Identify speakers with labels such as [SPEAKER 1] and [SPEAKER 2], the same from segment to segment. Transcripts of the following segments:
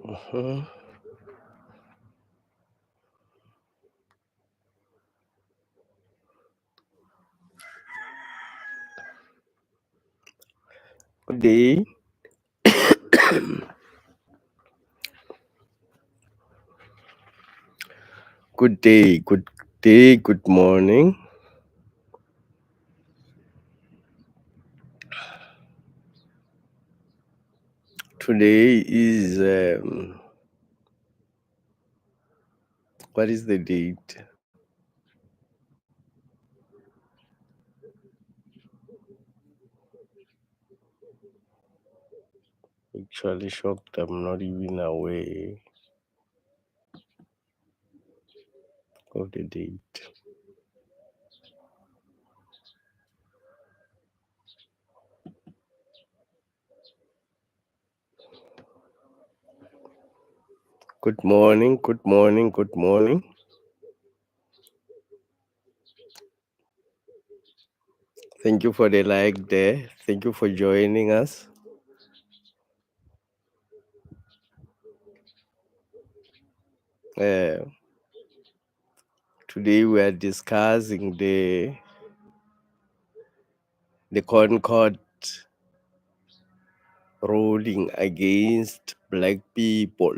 [SPEAKER 1] Mhm. Good day. Good day. Good day. Good morning. Today is what is the date? Actually shocked. I'm not even aware of the date. Good morning. Good morning. Good morning. Thank you for the like there. Thank you for joining us. Today we are discussing the Concord ruling against black people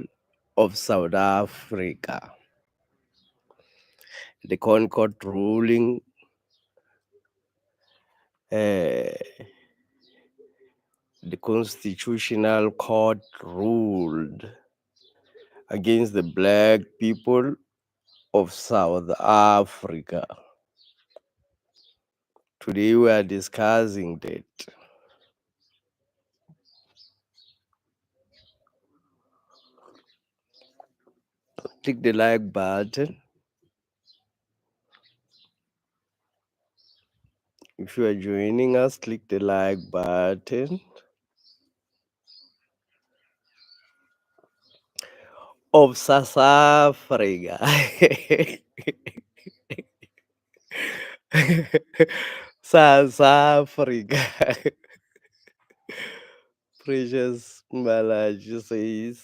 [SPEAKER 1] of South Africa. The Concord ruling the Constitutional Court ruled against the black people of South Africa. Today we are discussing that. Click the like button. If you are joining us, click the like button. Of South Africa. South Africa. Precious Malachi says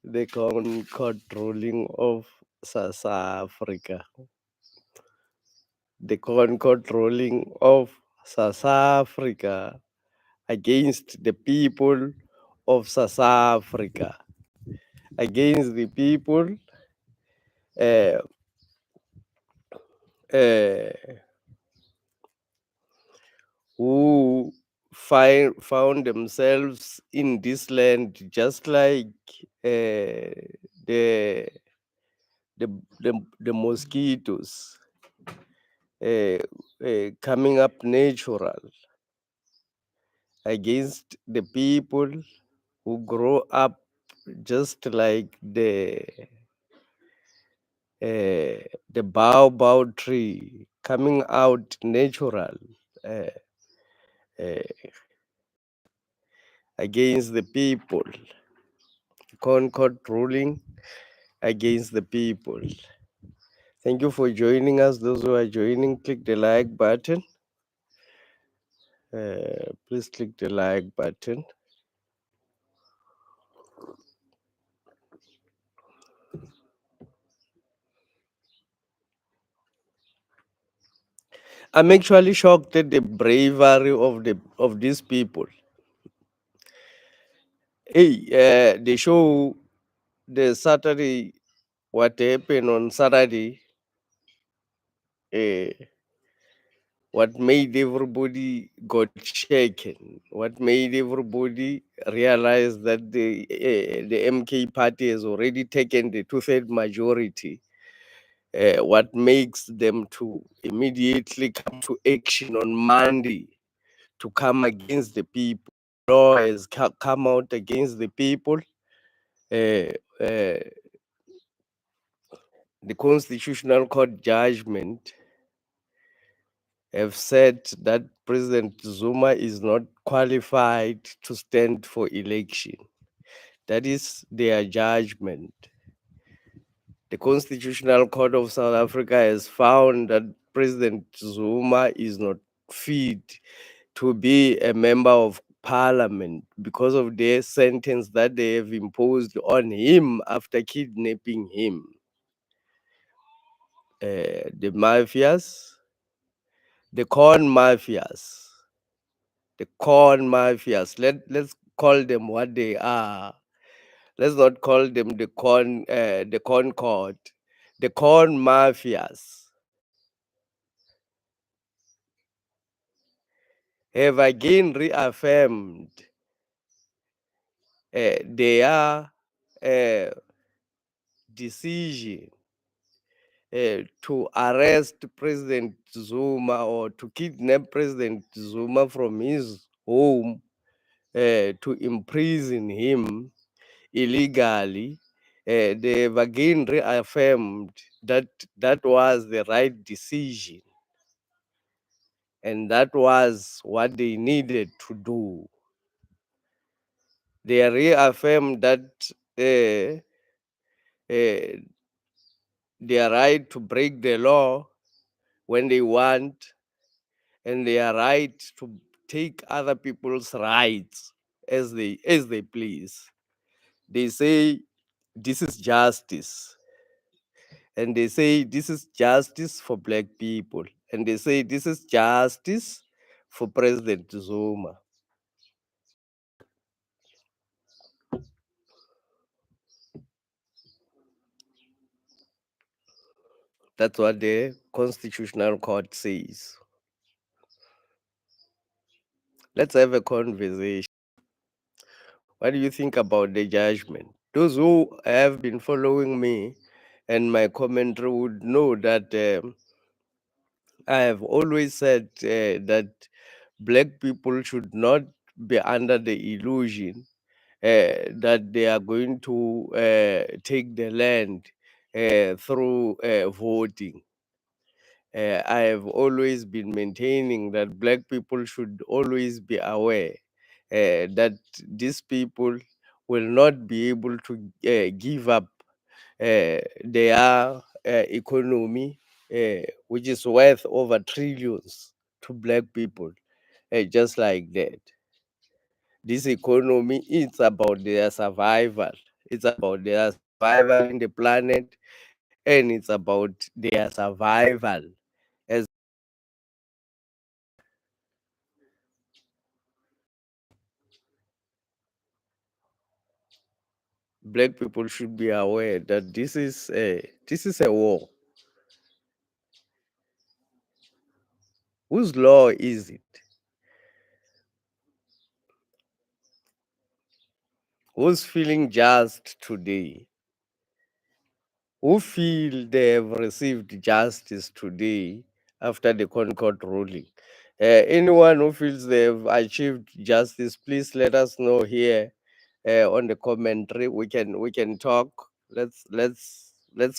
[SPEAKER 1] the Concord ruling of South Africa. The Concord ruling of South Africa against the people of South Africa, against the people who found themselves in this land, just like the mosquitoes coming up natural against the people who grow up just like the baobab tree coming out natural against the people. Concord ruling against the people. Thank you for joining us. Those who are joining, click the like button. Please click the like button. I'm actually shocked at the bravery of these people. Hey, they show the Saturday, what happened on Saturday, what made everybody got shaken, what made everybody realize that the MK party has already taken the two-third majority. What makes them to immediately come to action on Monday to come against the people. Law has come out against the people. The Constitutional Court judgment have said that President Zuma is not qualified to stand for election. That is their judgment. The Constitutional Court of South Africa has found that President Zuma is not fit to be a member of parliament because of the sentence that they have imposed on him after kidnapping him. The mafias, the corn mafias, the corn mafias. Let's call them what they are. Let's not call them the Concord, the corn mafias have again reaffirmed their decision to arrest President Zuma or to kidnap President Zuma from his home, to imprison him illegally. They've again reaffirmed that that was the right decision and that was what they needed to do. They reaffirmed that uh, their right to break the law when they want, and their right to take other people's rights as they please. They say this is justice, and they say this is justice for black people, and they say this is justice for President Zuma. That's what the Constitutional Court says. Let's have a conversation. What do you think about the judgment? Those who have been following me and my commentary would know that I have always said that black people should not be under the illusion that they are going to take the land through voting. I have always been maintaining that black people should always be aware that these people will not be able to give up their economy, which is worth over trillions to black people, just like that. This economy is about their survival. It's about their survival in the planet, and it's about their survival as black people should be aware that this is a war. Whose law is it? Who's feeling just today? Who feel they have received justice today after the Concord ruling? Anyone who feels they have achieved justice, please let us know here on the commentary. We can talk. Let's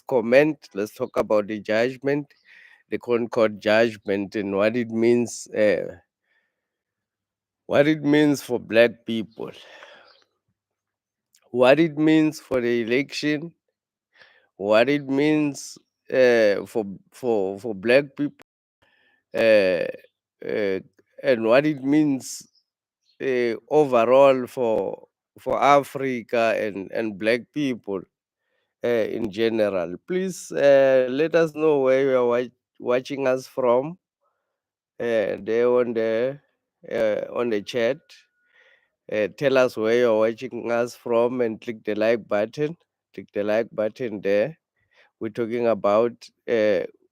[SPEAKER 1] comment. Let's talk about the judgment, the Concord judgment, and what it means. What it means for black people. What it means for the election. What it means for black people, uh, uh, and what it means overall for Africa and black people in general. Please let us know where you are watching us from. There on the chat. Tell us where you're watching us from and click the like button. Click the like button there. We're talking about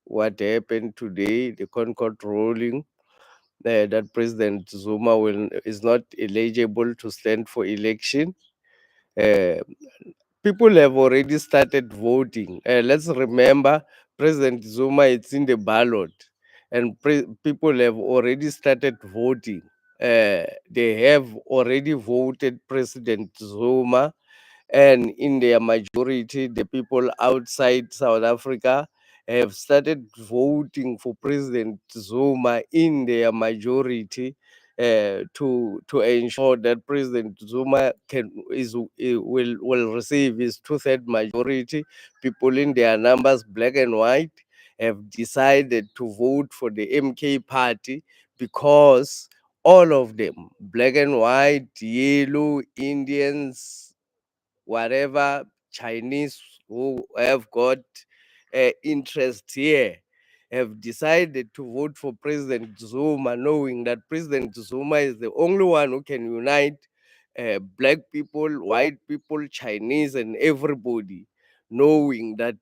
[SPEAKER 1] what happened today, the Concord ruling, that President Zuma is not eligible to stand for election. Uh, People have already started voting. Let's remember, President Zuma is in the ballot, and people have already started voting. They have already voted President Zuma, and in their majority, the people outside South Africa have started voting for President Zuma in their majority, to ensure that President Zuma will receive his two-third majority. People in their numbers, black and white, have decided to vote for the MK party because all of them, black and white, yellow, Indians, whatever, Chinese who have got interest here, have decided to vote for President Zuma, knowing that President Zuma is the only one who can unite black people, white people, Chinese, and everybody, knowing that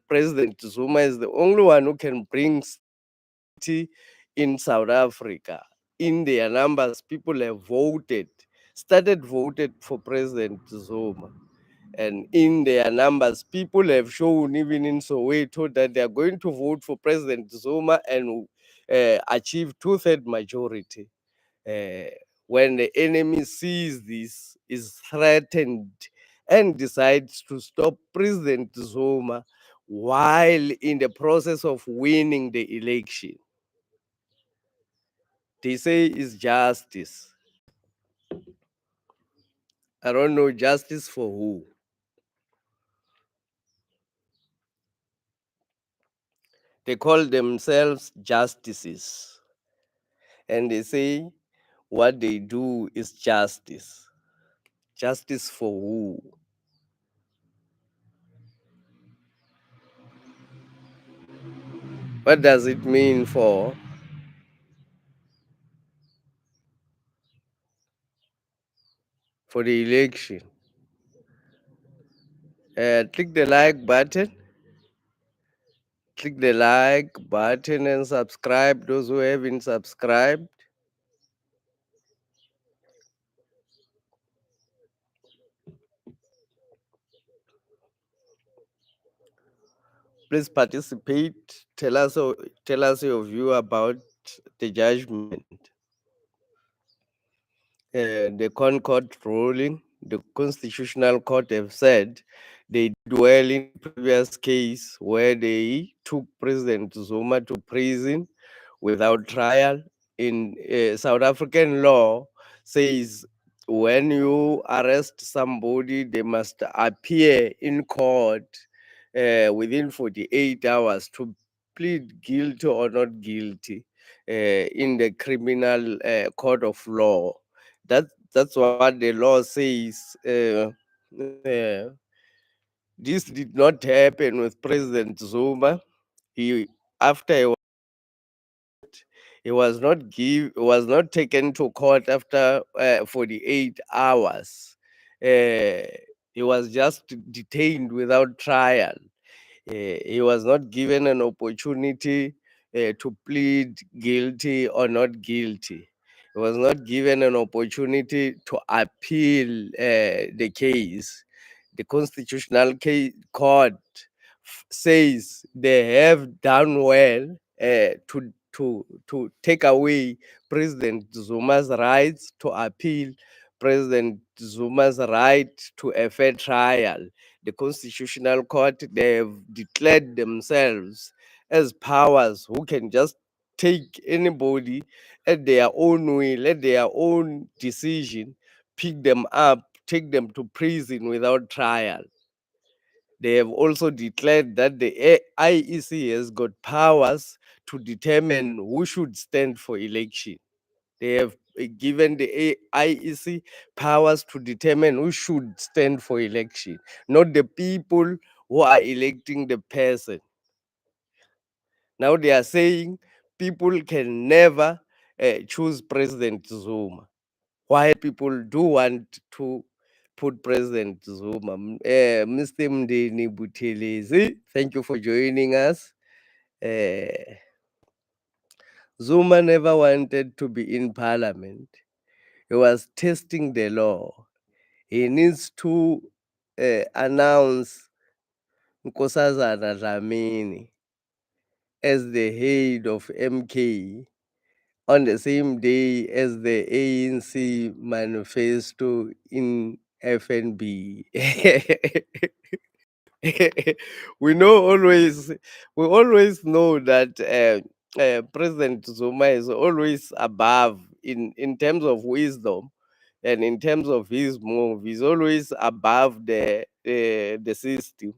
[SPEAKER 1] President Zuma is the only one who can bring stability in South Africa. In their numbers, people have started voted for President Zuma. And in their numbers, people have shown, even in Soweto, that they are going to vote for President Zuma and achieve two-third majority. Uh, when the enemy sees this, is threatened, and decides to stop President Zuma while in the process of winning the election. They say it's justice. I don't know, justice for who? They call themselves justices. And they say what they do is justice. Justice for who? What does it mean for the election? Click the like button. Click the like button and subscribe. Those who haven't subscribed, please participate. Tell us your view about the judgment. The Concord ruling, the Constitutional Court have said they dwell in previous case where they took President Zuma to prison without trial. In South African law says when you arrest somebody, they must appear in court within 48 hours to plead guilty or not guilty in the criminal court of law. That's what the law says. This did not happen with President Zuma. He after he was not taken to court after 48 hours. Uh, he was just detained without trial. He was not given an opportunity to plead guilty or not guilty. He was not given an opportunity to appeal the case. The Constitutional Court says they have done well to take away President Zuma's rights to appeal, President Zuma's right to a fair trial. The Constitutional Court, they have declared themselves as powers who can just take anybody at their own will, at their own decision, pick them up, take them to prison without trial. They have also declared that the IEC has got powers to determine who should stand for election. They have given the IEC powers to determine who should stand for election, not the people who are electing the person. Now they are saying people can never choose President Zuma. Why people do want to put President Zuma? Mr. Mdeni Buthelezi, thank you for joining us. Zuma never wanted to be in parliament. He was testing the law. He needs to announce Nkosazana Dlamini as the head of MK on the same day as the ANC manifesto in FNB. we know always we always know that President Zuma is always above in terms of wisdom and in terms of his move. He's always above the system.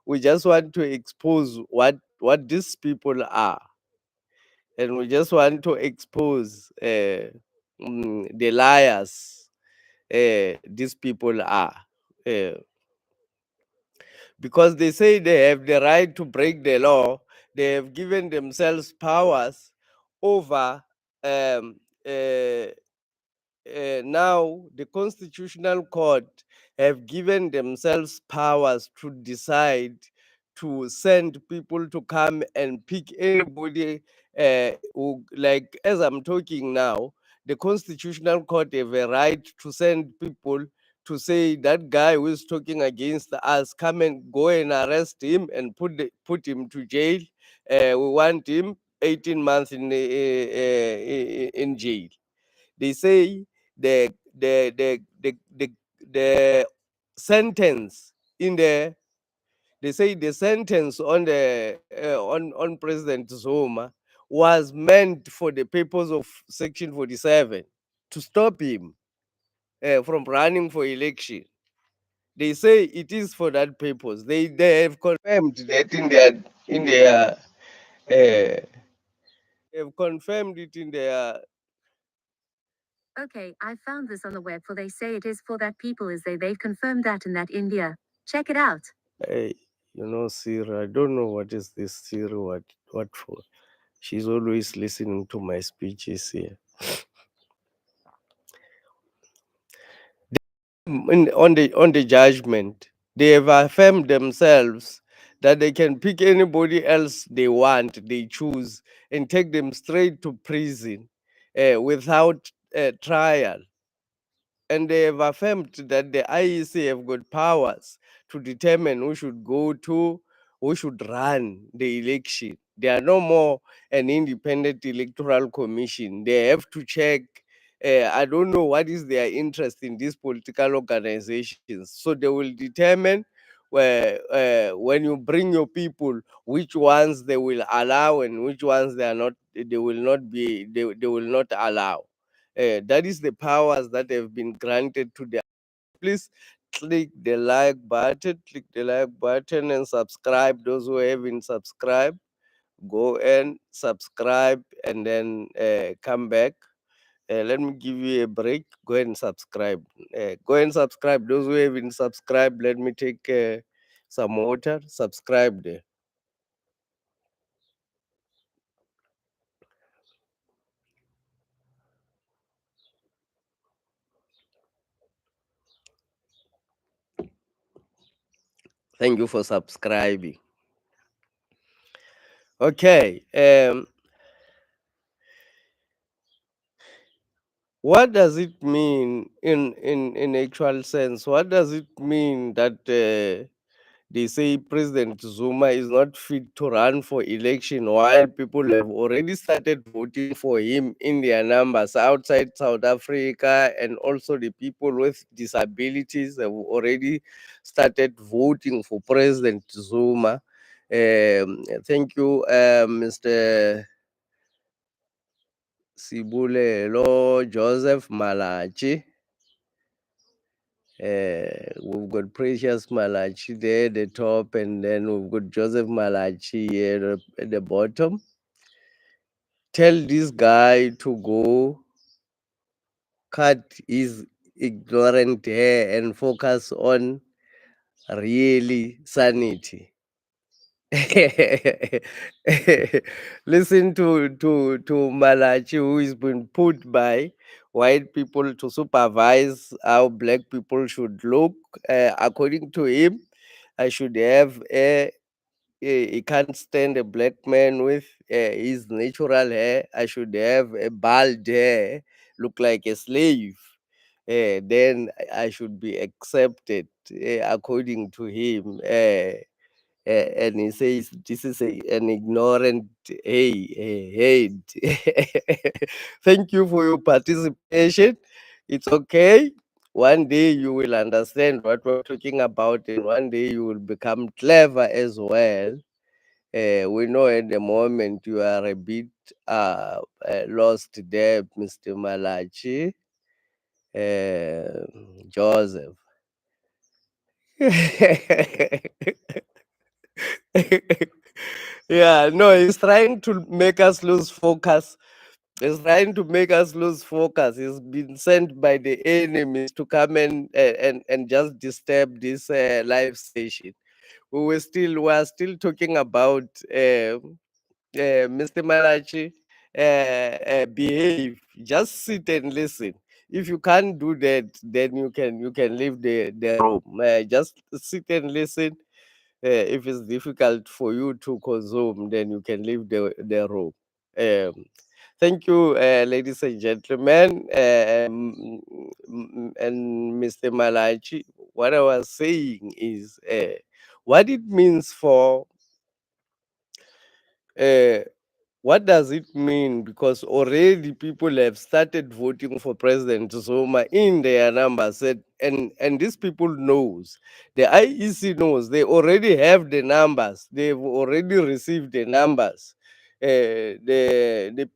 [SPEAKER 1] We just want to expose what what these people are, and we just want to expose the liars these people are. Uh, because they say they have the right to break the law, they have given themselves powers over um, uh, now the constitutional court have given themselves powers to decide to send people to come and pick anybody who, like as I'm talking now, the constitutional court have a right to send people to say that guy who is talking against us, come and go and arrest him and put him to jail. We want him 18 months in jail. They say the sentence in the they say the sentence on the on President Zuma was meant for the purpose of Section 47 to stop him from running for election. They say it is for that purpose. They have confirmed that in their have confirmed it in their.
[SPEAKER 2] Okay, I found this on the web for they say it is for that people is they've confirmed that in that India. Check it out.
[SPEAKER 1] Hey, Siri, I don't know what is this Siri, what for. She's always listening to my speeches here. On the judgment, they have affirmed themselves that they can pick anybody else they want, they choose, and take them straight to prison without trial. And they have affirmed that the IEC have got powers to determine who should run the election. They are no more an independent electoral commission. They have to check. I don't know what is their interest in these political organizations. So they will determine when you bring your people, which ones they will allow and which ones they are not. They will not be. They will not allow. That is the powers that have been granted to them. Please click the like button and subscribe. Those who haven't subscribed, go and subscribe and then come back. Let me give you a break. Go and subscribe. Go and subscribe. Those who haven't subscribed, let me take some water. Subscribe there. Thank you for subscribing. Okay. What does it mean in actual sense? What does it mean that they say President Zuma is not fit to run for election while people have already started voting for him in their numbers outside South Africa, and also the people with disabilities have already started voting for President Zuma? Thank you, Mr. Sibulelo Joseph Malachi. We've got Precious Malachi there at the top, and then we've got Joseph Malachi here at the bottom. Tell this guy to go cut his ignorant hair and focus on really sanity. Listen to Malachi, who has been put by white people to supervise how black people should look. According to him, I should have he can't stand a black man with his natural hair. I should have a bald hair, look like a slave. Then I should be accepted according to him. And he says this is an ignorant hate. Thank you for your participation. It's okay. One day you will understand what we're talking about, and one day you will become clever as well. We know at the moment you are a bit lost there, Mr. Malachi. Joseph. Yeah, no, he's trying to make us lose focus. He's trying to make us lose focus. He's been sent by the enemies to come and just disturb this live session. We are still talking about Mr. Malachi. Behave. Just sit and listen. If you can't do that, then you can leave the room. Just sit and listen. If it's difficult for you to consume, then you can leave the room. Um, Thank you, ladies and gentlemen, and Mr. Malachi. What I was saying is what it means for uh, what does it mean? Because already people have started voting for President Zuma in their numbers, and these people knows, the IEC knows, they already have the numbers, they've already received the numbers. The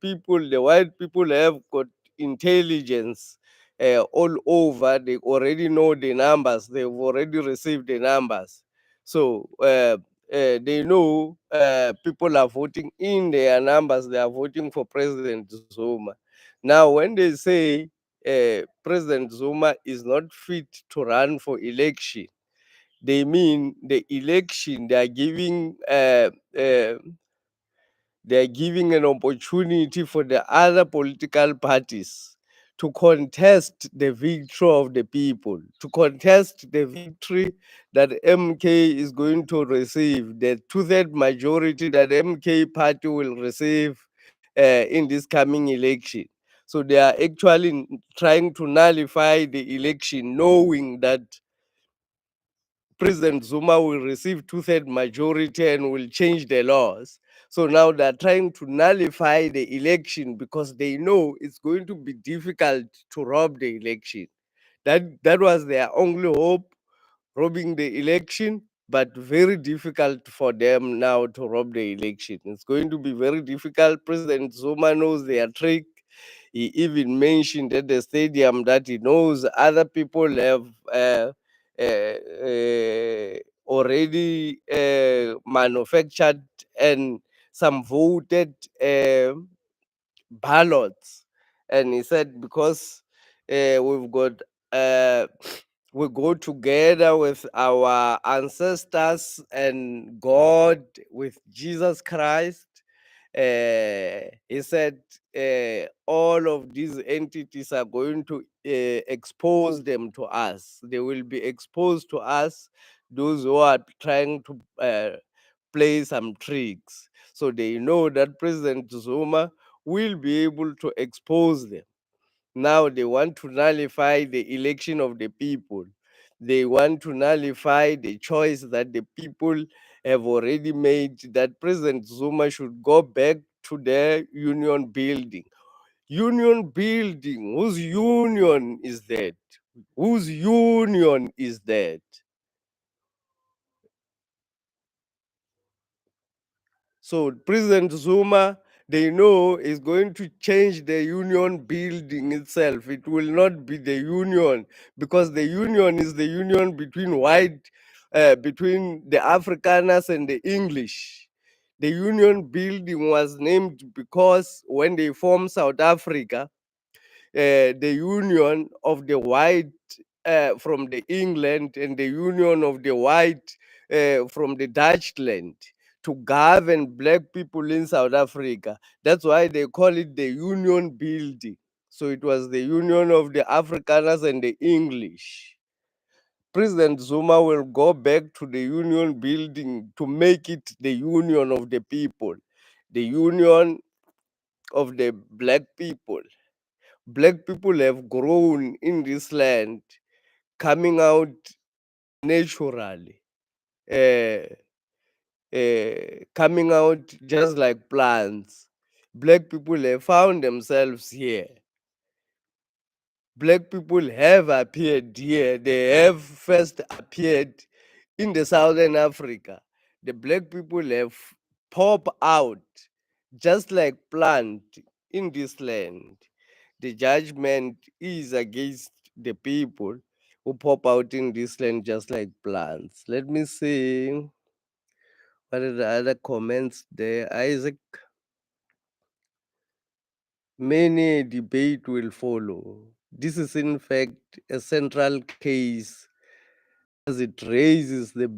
[SPEAKER 1] white people have got intelligence all over. They already know the numbers. They've already received the numbers. So they know people are voting in their numbers. They are voting for President Zuma. Now, when they say President Zuma is not fit to run for election, they mean the election they are giving an opportunity for the other political parties to contest the victory of the people, to contest the victory that MK is going to receive, the two-third majority that MK party will receive in this coming election. So they are actually trying to nullify the election, knowing that President Zuma will receive two-third majority and will change the laws. So now they're trying to nullify the election because they know it's going to be difficult to rob the election. That was their only hope, robbing the election, but very difficult for them now to rob the election. It's going to be very difficult. President Zuma knows their trick. He even mentioned at the stadium that he knows other people have already manufactured and some voted ballots. And he said, because we've got we go together with our ancestors and God, with Jesus Christ. He said all of these entities are going to expose them to us. They will be exposed to us, those who are trying to play some tricks. So they know that President Zuma will be able to expose them. Now they want to nullify the election of the people. They want to nullify the choice that the people have already made, that President Zuma should go back to their union building. Union building? Whose union is that? Whose union is that? So President Zuma, they know, is going to change the union building itself. It will not be the union, because the union is the union between the Afrikaners and the English. The union building was named because when they formed South Africa, the union of the white from the England and the union of the white from the Dutchland to govern black people in South Africa. That's why they call it the union building. So it was the union of the Afrikaners and the English. President Zuma will go back to the union building to make it the union of the people, the union of the black people. Black people have grown in this land, coming out naturally, coming out just like plants. Black people have found themselves here. Black people have appeared here. They have first appeared in the Southern Africa. The black people have popped out just like plant in this land. The judgment is against the people who pop out in this land just like plants. Let me see What are the other comments there? Isaac, many debate will follow. This is in fact a central case as it raises the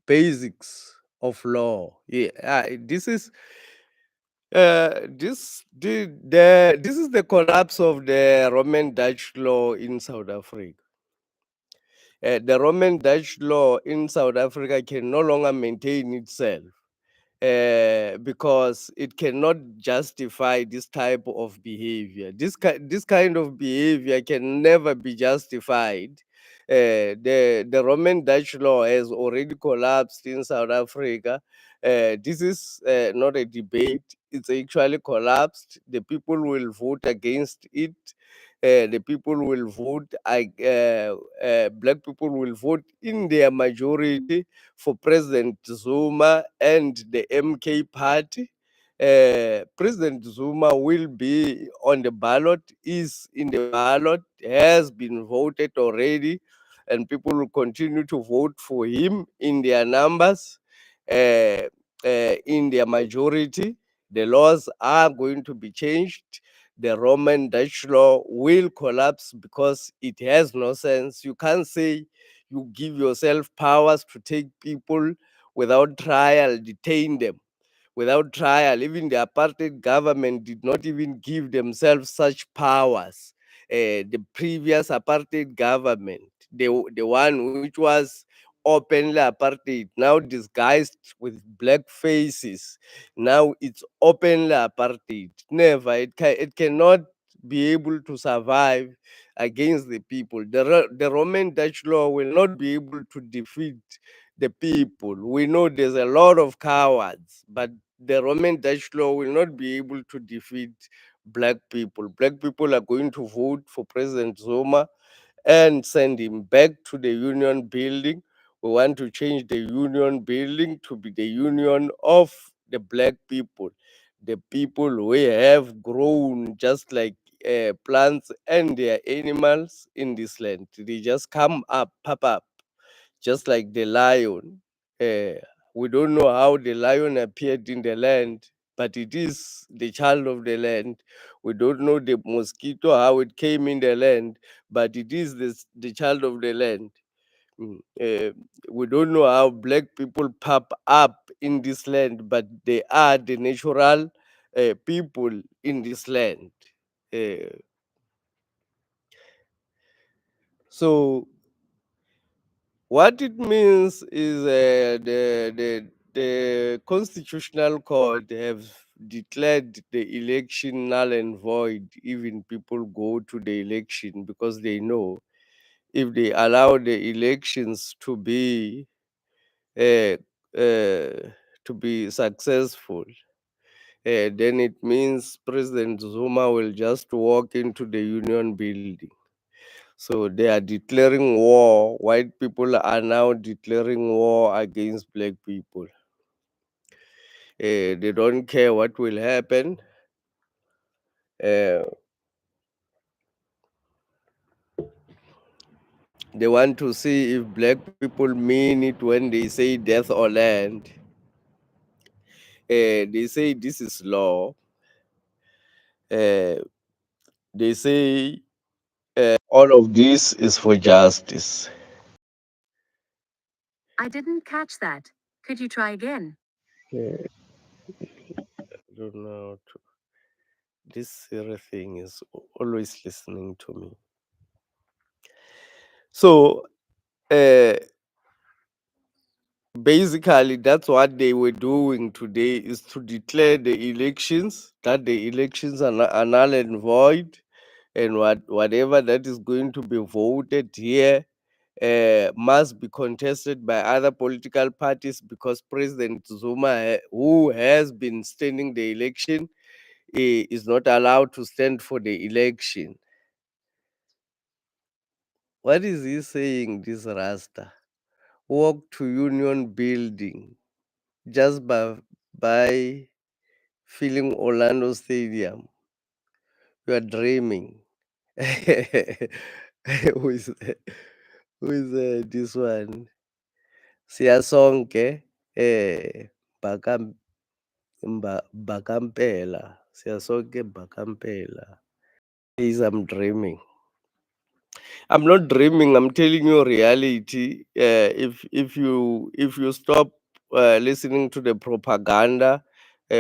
[SPEAKER 1] basics of law. Yeah, this is this is the collapse of the Roman Dutch law in South Africa. The Roman Dutch law in South Africa can no longer maintain itself because it cannot justify this type of behavior. This kind of behavior can never be justified. The Roman Dutch law has already collapsed in South Africa. This is not a debate. It's actually collapsed. The people will vote against it. The people will vote. Black people will vote in their majority for President Zuma and the MK party. President Zuma will be on the ballot, is in the ballot, has been voted already, and people will continue to vote for him in their numbers, in their majority. The laws are going to be changed. The Roman Dutch law will collapse because it has no sense. You can't say you give yourself powers to take people without trial, detain them without trial. Even the apartheid government did not even give themselves such powers. The previous apartheid government, the one which was openly apartheid, now disguised with black faces, now it's openly apartheid. Never, it cannot be able to survive against the people. The Roman Dutch law will not be able to defeat the people. We know there's a lot of cowards, but the Roman Dutch law will not be able to defeat black people. Black people are going to vote for President Zuma and send him back to the union building. We want to change the union building to be the union of the black people, the people who have grown just like plants and their animals in this land. They just come up, pop up just like the lion. Uh, we don't know how the lion appeared in the land, but it is the child of the land. We don't know the mosquito, how it came in the land, but it is the child of the land. Mm. We don't know how black people pop up in this land, but they are the natural people in this land. Uh, so what it means is the constitutional court have declared the election null and void. Even people go to the election because they know if they allow the elections uh, to be successful, then it means President Zuma will just walk into the union building. So they are declaring war. White people are now declaring war against black people. They don't care what will happen. Uh, they want to see if black people mean it when they say death or land. They say this is law. Uh, they say all of this is for justice.
[SPEAKER 2] I didn't catch that. Could you try again?
[SPEAKER 1] I don't know. This Sarah thing is always listening to me. So uh, basically, that's what they were doing today is to declare the elections, that the elections are, are null and void, and whatever that is going to be voted here must be contested by other political parties because President Zuma, who has been standing the election, is not allowed to stand for the election. What is he saying, this Rasta? Walk to Union Building just by filling Orlando Stadium. You are dreaming. who is who is this one? Siyasonke bakam bakampela. Siyasonke bakampela. Is I'm dreaming. I'm not dreaming. I'm telling you reality. If you stop listening to the propaganda,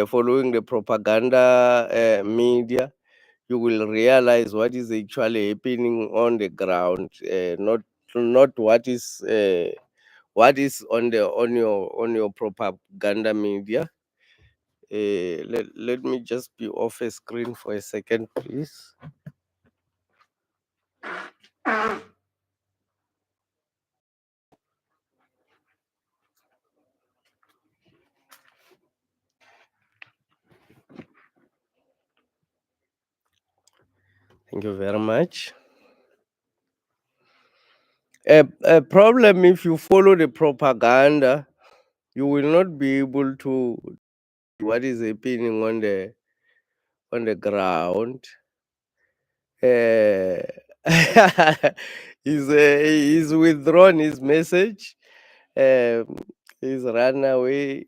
[SPEAKER 1] following the propaganda media, you will realize what is actually happening on the ground. Not what is on your propaganda media. Let me just be off a screen for a second, please. Thank you very much. A problem if you follow the propaganda, you will not be able to what is happening on the ground. Uh, he's withdrawn his message. Um, he's run away,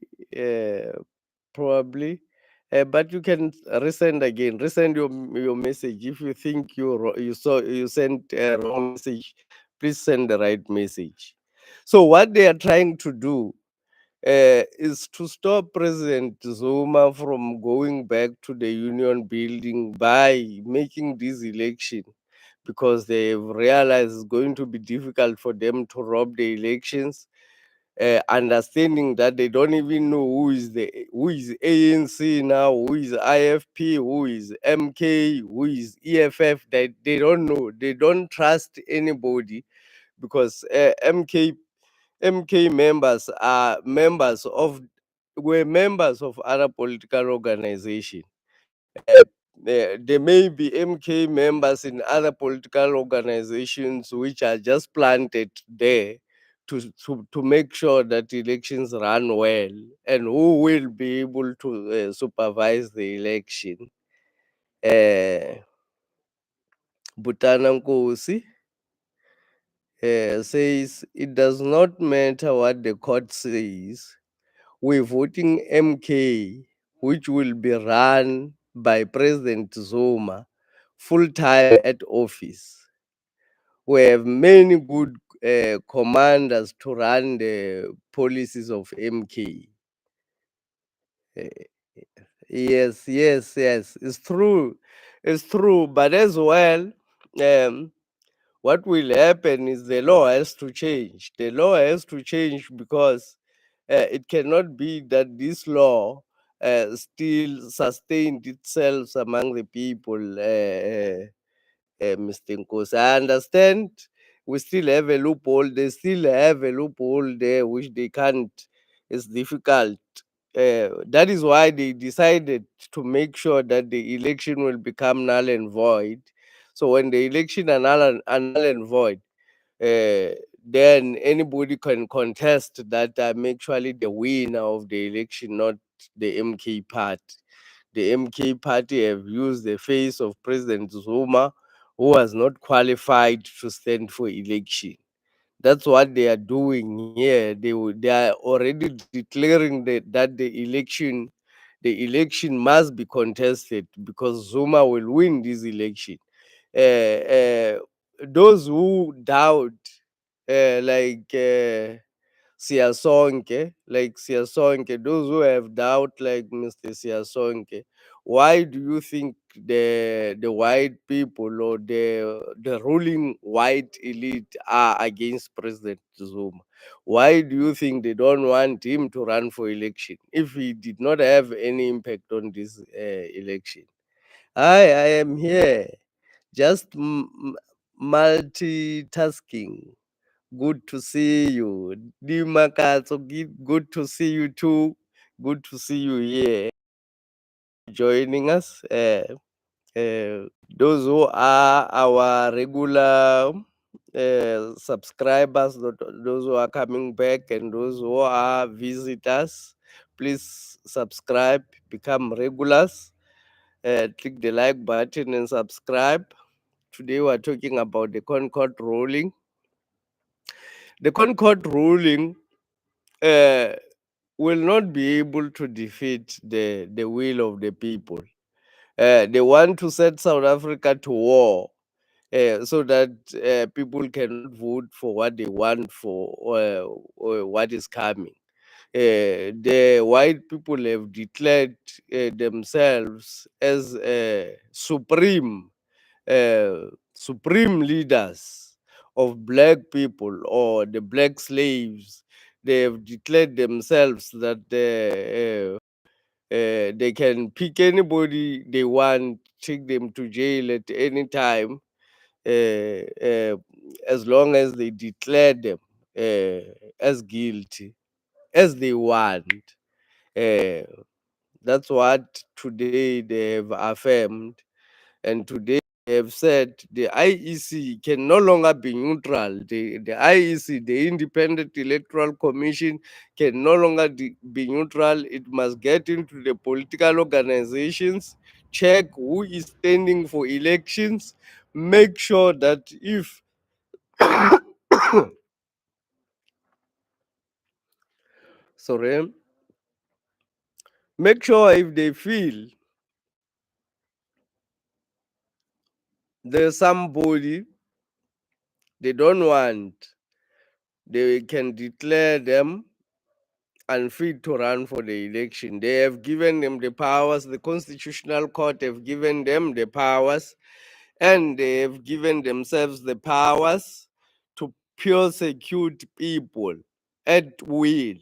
[SPEAKER 1] probably. But you can resend again. Resend your message if you think you sent a wrong message. Please send the right message. So what they are trying to do is to stop President Zuma from going back to the union building by making this election, because they've realized it's going to be difficult for them to rob the elections, understanding that they don't even know who is ANC now, who is IFP, who is MK, who is EFF. They don't know. They don't trust anybody, because MK members are members of were members of other political organization. Uh, there may be MK members in other political organizations which are just planted there to make sure that elections run well, and who will be able to supervise the election. Uh, Butana Nkosi says it does not matter what the court says. We're voting MK, which will be run by President Zuma full time at office. We have many good commanders to run the policies of MK. Yes, yes, yes. It's true. It's true. But as well, um, what will happen is the law has to change. The law has to change, because it cannot be that this law still sustained itself among the people. Mr. Nkosi, I understand we still have a loophole. They still have a loophole there which they can't. It's difficult. That is why they decided to make sure that the election will become null and void. So when the election are null and void, uh, then anybody can contest that I'm actually the winner of the election, not the MK party. The MK party have used the face of President Zuma, who was not qualified to stand for election. That's what they are doing here. They are already declaring that the election must be contested, because Zuma will win this election. Those who doubt, like Siyasonke, those who have doubt like Mr. Siyasonke, why do you think the white people or the ruling white elite are against President Zuma? Why do you think they don't want him to run for election if he did not have any impact on this election? I am here, just multitasking. Good to see you. Dima Katso, good to see you too. Good to see you here joining us. Those who are our regular subscribers, those who are coming back, and those who are visitors, please subscribe, become regulars. Click the like button and subscribe. Today we're talking about the Concord ruling. The Concord ruling uh, will not be able to defeat the will of the people. They want to set South Africa to war, so that people cannot vote for what they want for, or what is coming. The white people have declared themselves as supreme leaders of black people, or the black slaves. They have declared themselves that they can pick anybody they want, take them to jail at any time, uh, as long as they declare them as guilty, as they want. Uh, that's what today they have affirmed, and today they have said the IEC can no longer be neutral. The IEC, the Independent Electoral Commission, can no longer be neutral. It must get into the political organizations, check who is standing for elections, make sure that if sorry, make sure if they feel there's somebody they don't want, they can declare them unfit to run for the election. They have given them the powers, the Constitutional Court have given them the powers, and they have given themselves the powers to persecute people at will.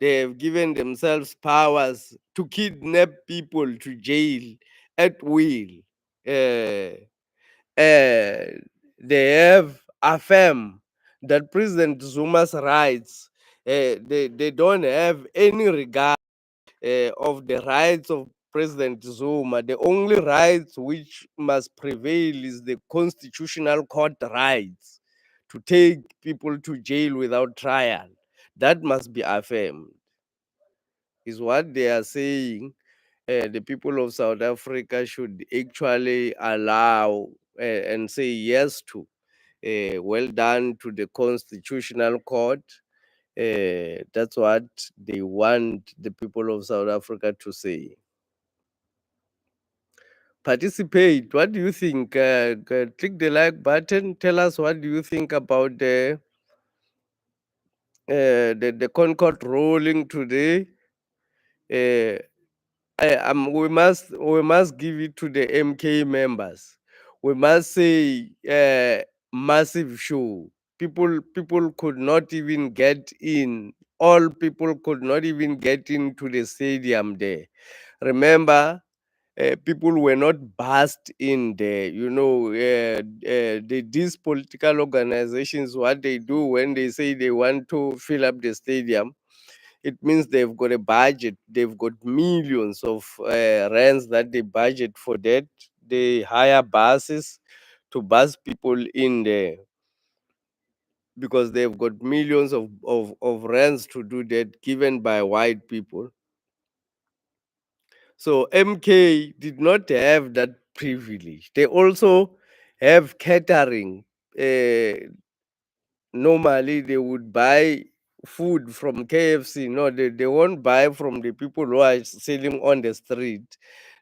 [SPEAKER 1] They have given themselves powers to kidnap people to jail at will. Uh, uh, they have affirmed that President Zuma's rights, they don't have any regard of the rights of President Zuma. The only rights which must prevail is the constitutional court rights to take people to jail without trial. That must be affirmed, is what they are saying. The people of South Africa should actually allow and say yes to. Well done to the Constitutional Court. That's what they want the people of South Africa to say. Participate. What do you think? Click the like button. Tell us what do you think about the Concord ruling today. Uh, we must give it to the MK members. We must say massive show. People could not even get in. All people could not even get into the stadium there. Remember, people were not bussed in there. These political organizations, what they do when they say they want to fill up the stadium, it means they've got a budget. They've got millions of rands that they budget for that. They hire buses to bus people in there because they've got millions of rands to do that, given by white people. So MK did not have that privilege. They also have catering. Normally, they would buy food from KFC. No, they won't buy from the people who are selling on the street.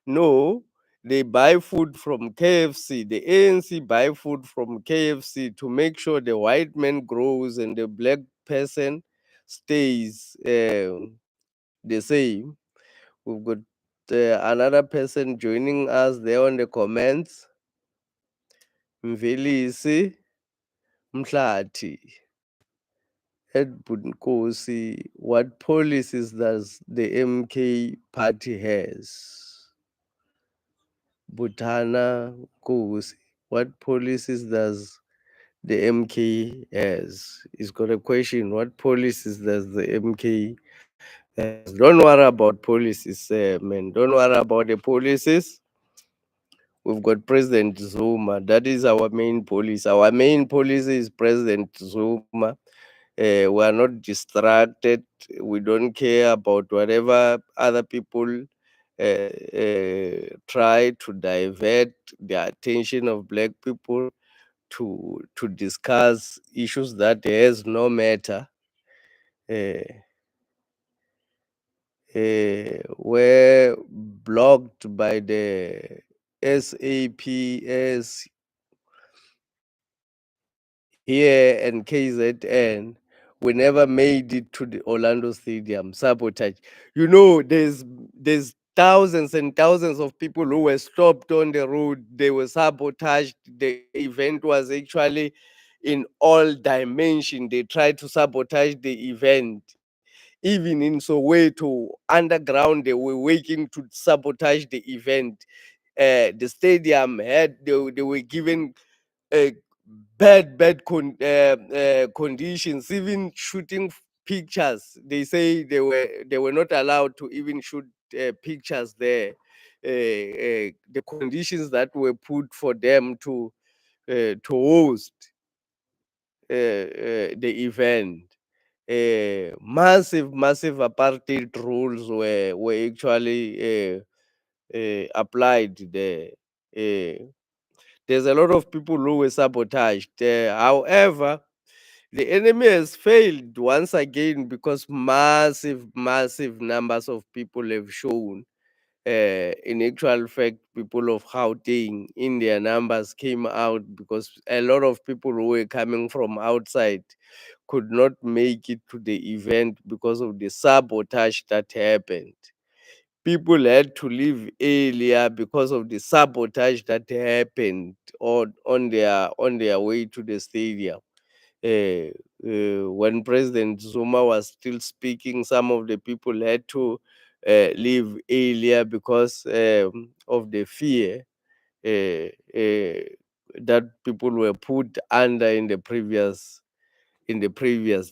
[SPEAKER 1] No, they buy food from KFC. The ANC buy food from KFC to make sure the white man grows and the black person stays the same. We've got another person joining us there on the comments. Mvelisi Mhlati. Ed Bunkosi, what policies does the MK party has? Butana Nkosi, what policies does the MK has? He's got a question. What policies does the MK has? Don't worry about policies, man. Don't worry about the policies. We've got President Zuma. That is our main policy. Our main policy is President Zuma. We are not distracted. We don't care about whatever other people try to divert the attention of black people to discuss issues that has no matter. were blocked by the SAPS here and KZN. We never made it to the Orlando Stadium. Sabotage. You know, there's thousands and thousands of people who were stopped on the road. They were sabotaged. The event was actually in all dimension. They tried to sabotage the event. Even in Soweto, underground, they were working to sabotage the event. The stadium they were given uh, bad conditions, even shooting pictures. They say they were not allowed to even shoot pictures there. The conditions that were put for them to host the event. Massive apartheid rules were actually applied there. Uh, there's a lot of people who were sabotaged. However, the enemy has failed once again because massive numbers of people have shown. In actual fact, people of Gauteng in their numbers came out because a lot of people who were coming from outside could not make it to the event because of the sabotage that happened. People had to leave earlier because of the sabotage that happened on their way to the stadium. When President Zuma was still speaking, some of the people had to leave earlier because of the fear that people were put under in the previous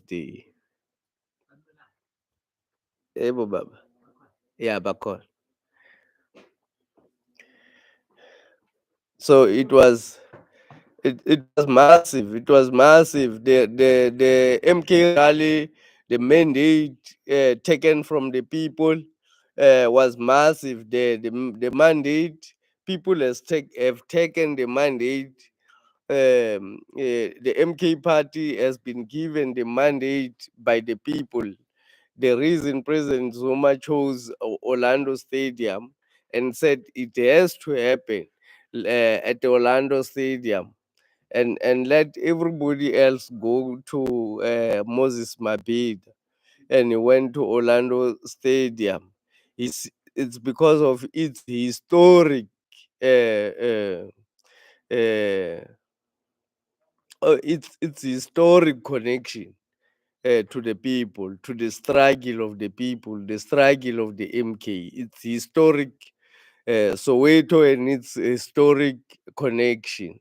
[SPEAKER 1] day. Ebo baba. Yeah, Bakon. So it was massive. It was massive. The MK rally, the mandate taken from the people was massive. The mandate, people have taken the mandate. The MK party has been given the mandate by the people. The reason President Zuma chose Orlando Stadium and said it has to happen at the Orlando Stadium, and let everybody else go to Moses Mabhida, and he went to Orlando Stadium. It's because of its historic uh, uh, uh, its historic connection to the people, to the struggle of the people, the struggle of the MK. It's historic Soweto and its historic connection.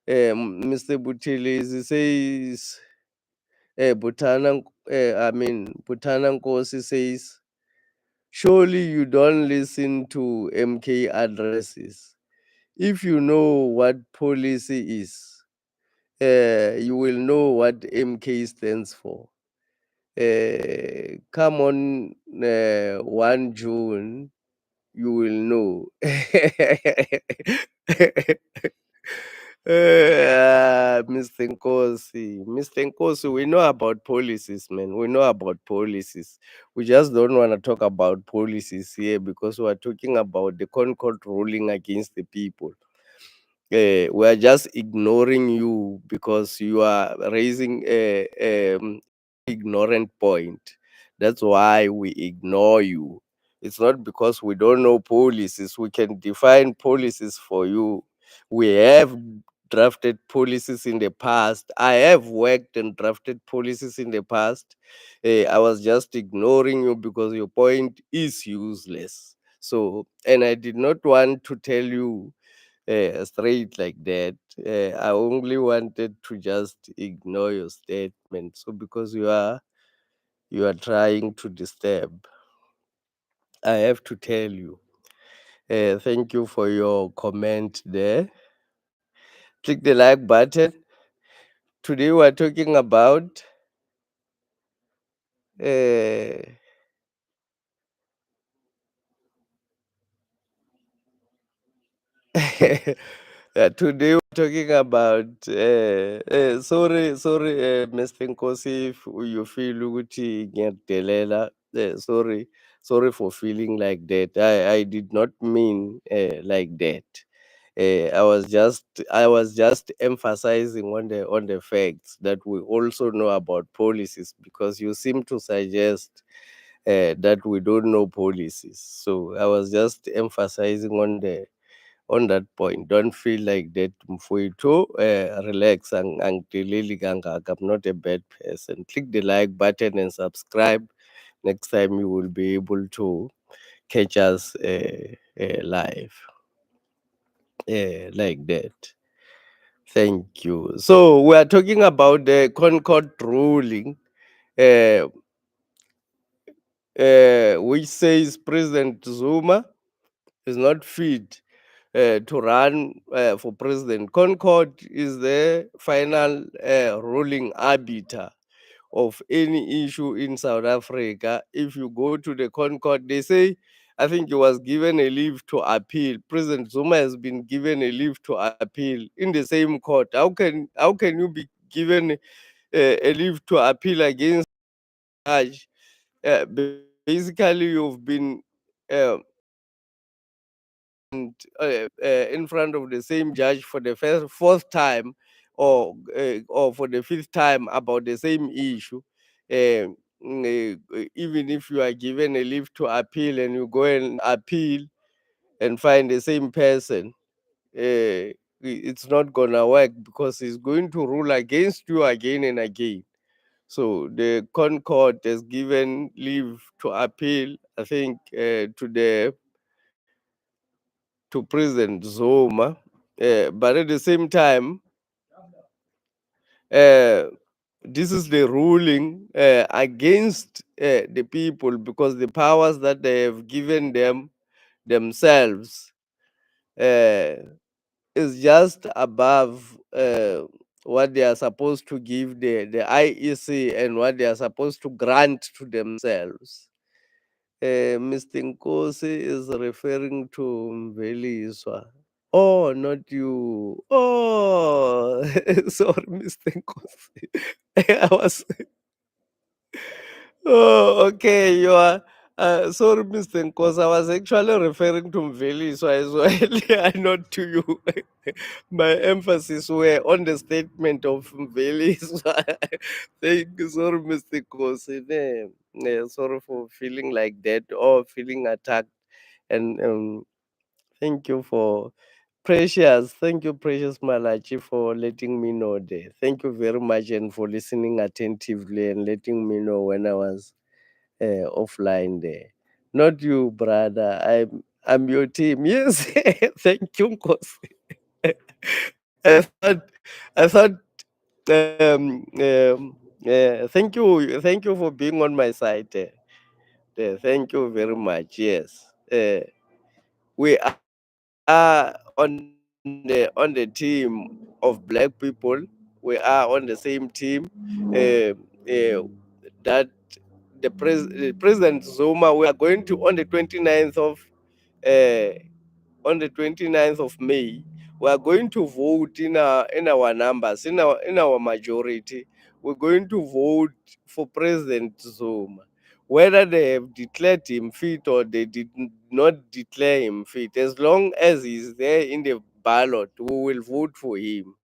[SPEAKER 1] Mr. Buthelezi says, Butana Nkosi says, surely you don't listen to MK addresses. If you know what policy is, you will know what MK stands for. Come on, 1 June, you will know. Mr. Nkosi, Mr. Nkosi, we know about policies, man. We know about policies. We just don't want to talk about policies here because we're talking about the Concord ruling against the people. We are just ignoring you because you are raising a ignorant point. That's why we ignore you. It's not because we don't know policies. We can define policies for you. We have drafted policies in the past. I have worked and drafted policies in the past. I was just ignoring you because your point is useless. So, and I did not want to tell you straight like that. I only wanted to just ignore your statement. So because you are trying to disturb, I have to tell you. Thank you for your comment there. Click the like button. Today we're talking about uh, today we're talking about sorry, Mr. Nkosi, if you feel ukuthi ngiyakudelela. Sorry for feeling like that. I did not mean like that. I was just emphasizing on the facts that we also know about policies, because you seem to suggest that we don't know policies. So I was just emphasizing on that point. Don't feel like that, Mfuito. Relax and delili kangaka. I'm not a bad person. Click the like button and subscribe. Next time you will be able to catch us live like that. Thank you. So we are talking about the Concord ruling, uh, which says President Zuma is not fit to run for president. Concord is the final ruling arbiter of any issue in South Africa. If you go to the Concord, they say, I think he was given a leave to appeal. President Zuma has been given a leave to appeal in the same court. How can you be given a leave to appeal against a judge? Basically, you've been uh, in front of the same judge for the fourth time, or for the fifth time about the same issue. Even if you are given a leave to appeal and you go and appeal and find the same person, it's not gonna work, because he's going to rule against you again and again. So the Concord has given leave to appeal, I think, to President Zuma, but at the same time, uh, this is the ruling against the people, because the powers that they have given them themselves uh, is just above what they are supposed to give the IEC and what they are supposed to grant to themselves. Mr. Nkosi is referring to Mveliswa. Oh, not you. Oh, sorry, Mr. Nkosi. I was. Oh, okay. You are. Sorry, Mr. Nkosi. I was actually referring to Mveliswa as well, and not to you. My emphasis were on the statement of Mveliswa. Thank you. Sorry, Mr. Nkosi. Sorry for feeling like that or feeling attacked. And thank you for Precious. Thank you, Precious Malachi, for letting me know there. Thank you very much, and for listening attentively and letting me know when I was offline there. Not you, brother. I'm your team. Yes. Thank you, Nkosi. I thought thank you for being on my side there. Thank you very much. Yes. We are on the team of black people. We are on the same team. Uh, uh, that President Zuma, we are going to on the 29th uh, of May. We are going to vote in our numbers, in our majority. We're going to vote for President Zuma. Whether they have declared him fit or they did not declare him fit, as long as he's there in the ballot, we will vote for him.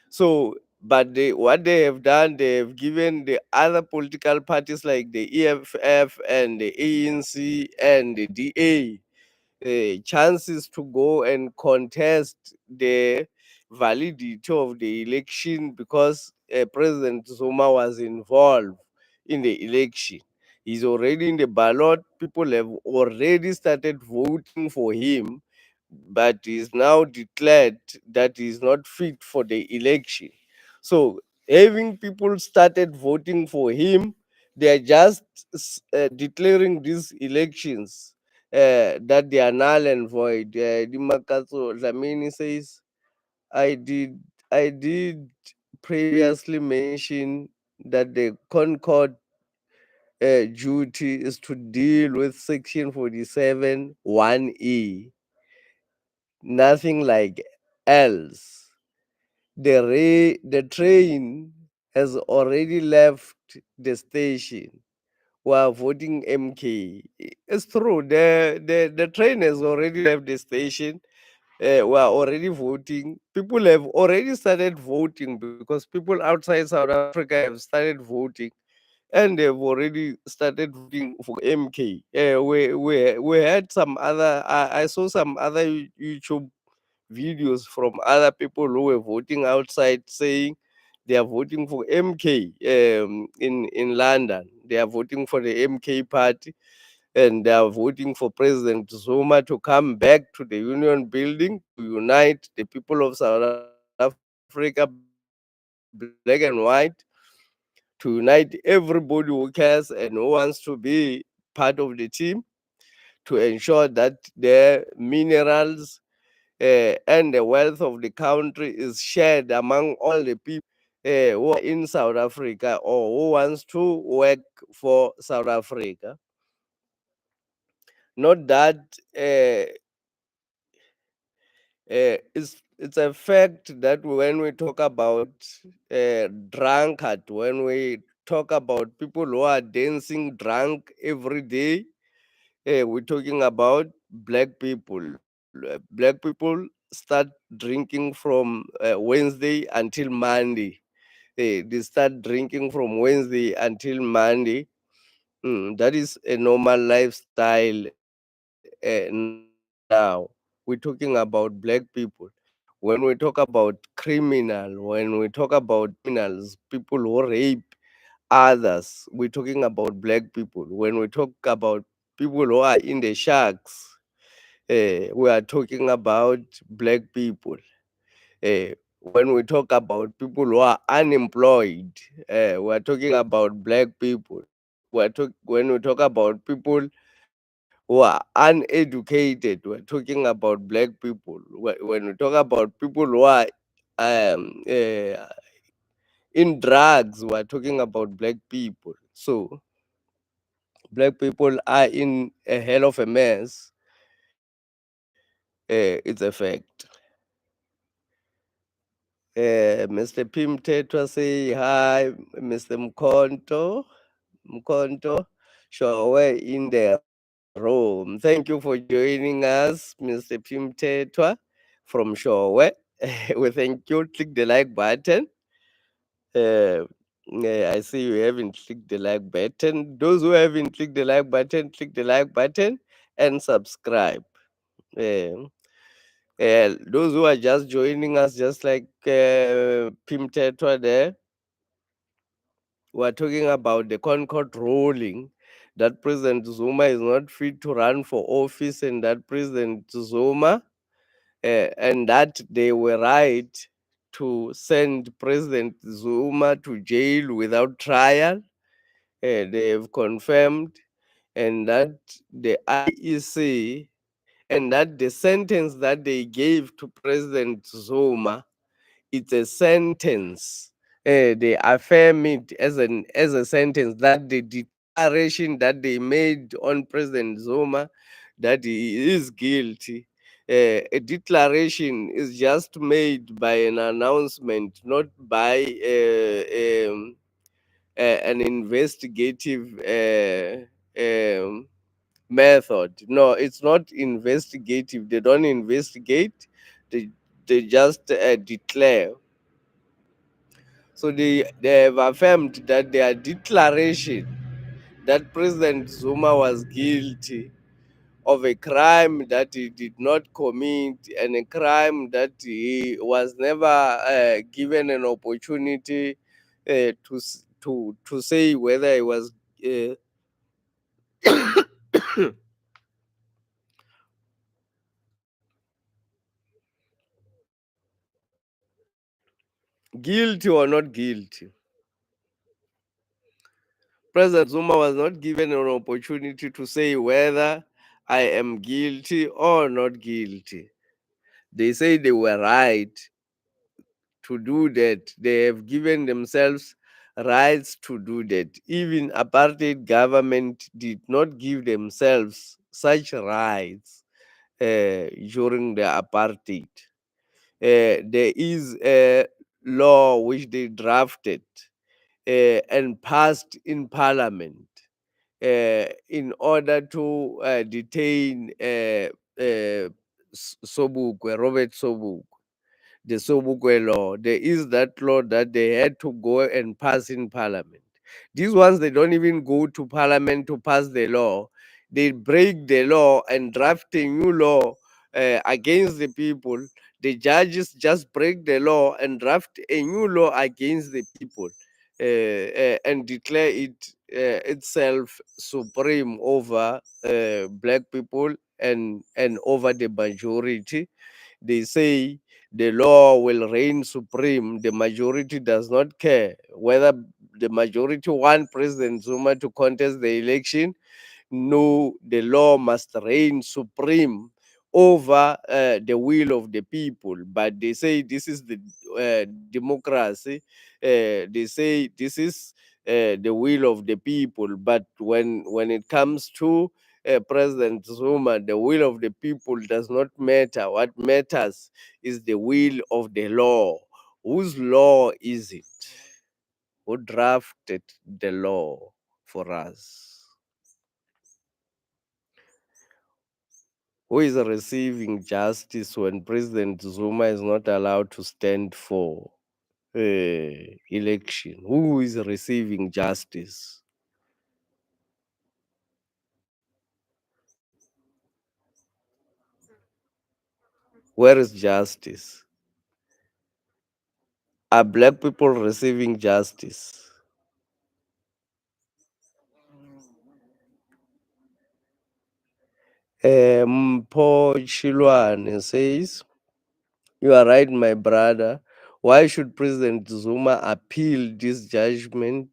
[SPEAKER 1] So, but what they have done, they have given the other political parties like the EFF and the ANC and the DA chances to go and contest the validity of the election, because President Zuma was involved in the election. He's already in the ballot. People have already started voting for him, but he's now declared that he's not fit for the election. So, having people started voting for him, they are just declaring these elections that they are null and void. Dimakaso Lamini says, I did previously mention that the Concord duty is to deal with Section 47 1E. Nothing like else. The train has already left the station. We are voting MK. It's true. The train has already left the station. We are already voting. People have already started voting because people outside South Africa have started voting, and they've already started voting for MK. We had some other. I saw some other YouTube videos from other people who were voting outside saying they are voting for MK in London. They are voting for the MK party, and they are voting for President Zuma to come back to the Union building to unite the people of South Africa, black and white, to unite everybody who cares and who wants to be part of the team, to ensure that their minerals and the wealth of the country is shared among all the people who are in South Africa or who wants to work for South Africa. Not that it's a fact that when we talk about drunkard, when we talk about people who are dancing drunk every day, we're talking about black people. Black people start drinking from Wednesday until Monday. They start drinking from Wednesday until Monday. That is a normal lifestyle now. We're talking about black people. When we talk about when we talk about criminals, people who rape others, we're talking about black people. When we talk about people who are in the sharks, we are talking about black people. When we talk about people who are unemployed, we are talking about black people. When we talk about people who are uneducated, we're talking about black people. When we talk about people who are um, uh, in drugs, we're talking about black people. So black people are in a hell of a mess. It's a fact. Mr. Pim Tetwa say hi, Mr. Mkonto, sure, we're in the room. Thank you for joining us, Mr. Pim Tetwa from Showe. We thank you. Click the like button. Uh, I see you haven't clicked the like button. Those who haven't clicked the like button, click the like button and subscribe. Uh, those who are just joining us, just like Pim Tetwa there, we're talking about the Concord ruling that President Zuma is not fit to run for office, and that President Zuma and that they were right to send President Zuma to jail without trial. They have confirmed, and that the IEC, and that the sentence that they gave to President Zuma, it's a sentence. They affirm it as a sentence, that the declaration that they made on President Zuma that he is guilty. A declaration is just made by an announcement, not by an investigative method. No, it's not investigative. They don't investigate. They they just declare. So they have affirmed that their declaration that President Zuma was guilty of a crime that he did not commit, and a crime that he was never given an opportunity to say whether he was uh, guilty or not guilty. President Zuma was not given an opportunity to say whether I am guilty or not guilty. They say they were right to do that. They have given themselves rights to do that. Even apartheid government did not give themselves such rights during the apartheid. there is a law which they drafted and passed in parliament in order to detain Robert Sobukwe, the Sobukwe law. There is that law that they had to go and pass in parliament. These ones, they don't even go to parliament to pass the law. They break the law and draft a new law against the people. The judges just break the law and draft a new law against the people and declare it itself supreme over black people and over the majority. They say the law will reign supreme. The majority does not care whether the majority want President Zuma to contest the election. No, the law must reign supreme over the will of the people. But they say this is the democracy. They say this is the will of the people. But when it comes to President Zuma, the will of the people does not matter. What matters is the will of the law. Whose law is it? Who drafted the law for us? Who is receiving justice when President Zuma is not allowed to stand for election? Who is receiving justice? Where is justice? Are black people receiving justice? Paul Chilwan says, "You are right, my brother. Why should President Zuma appeal this judgment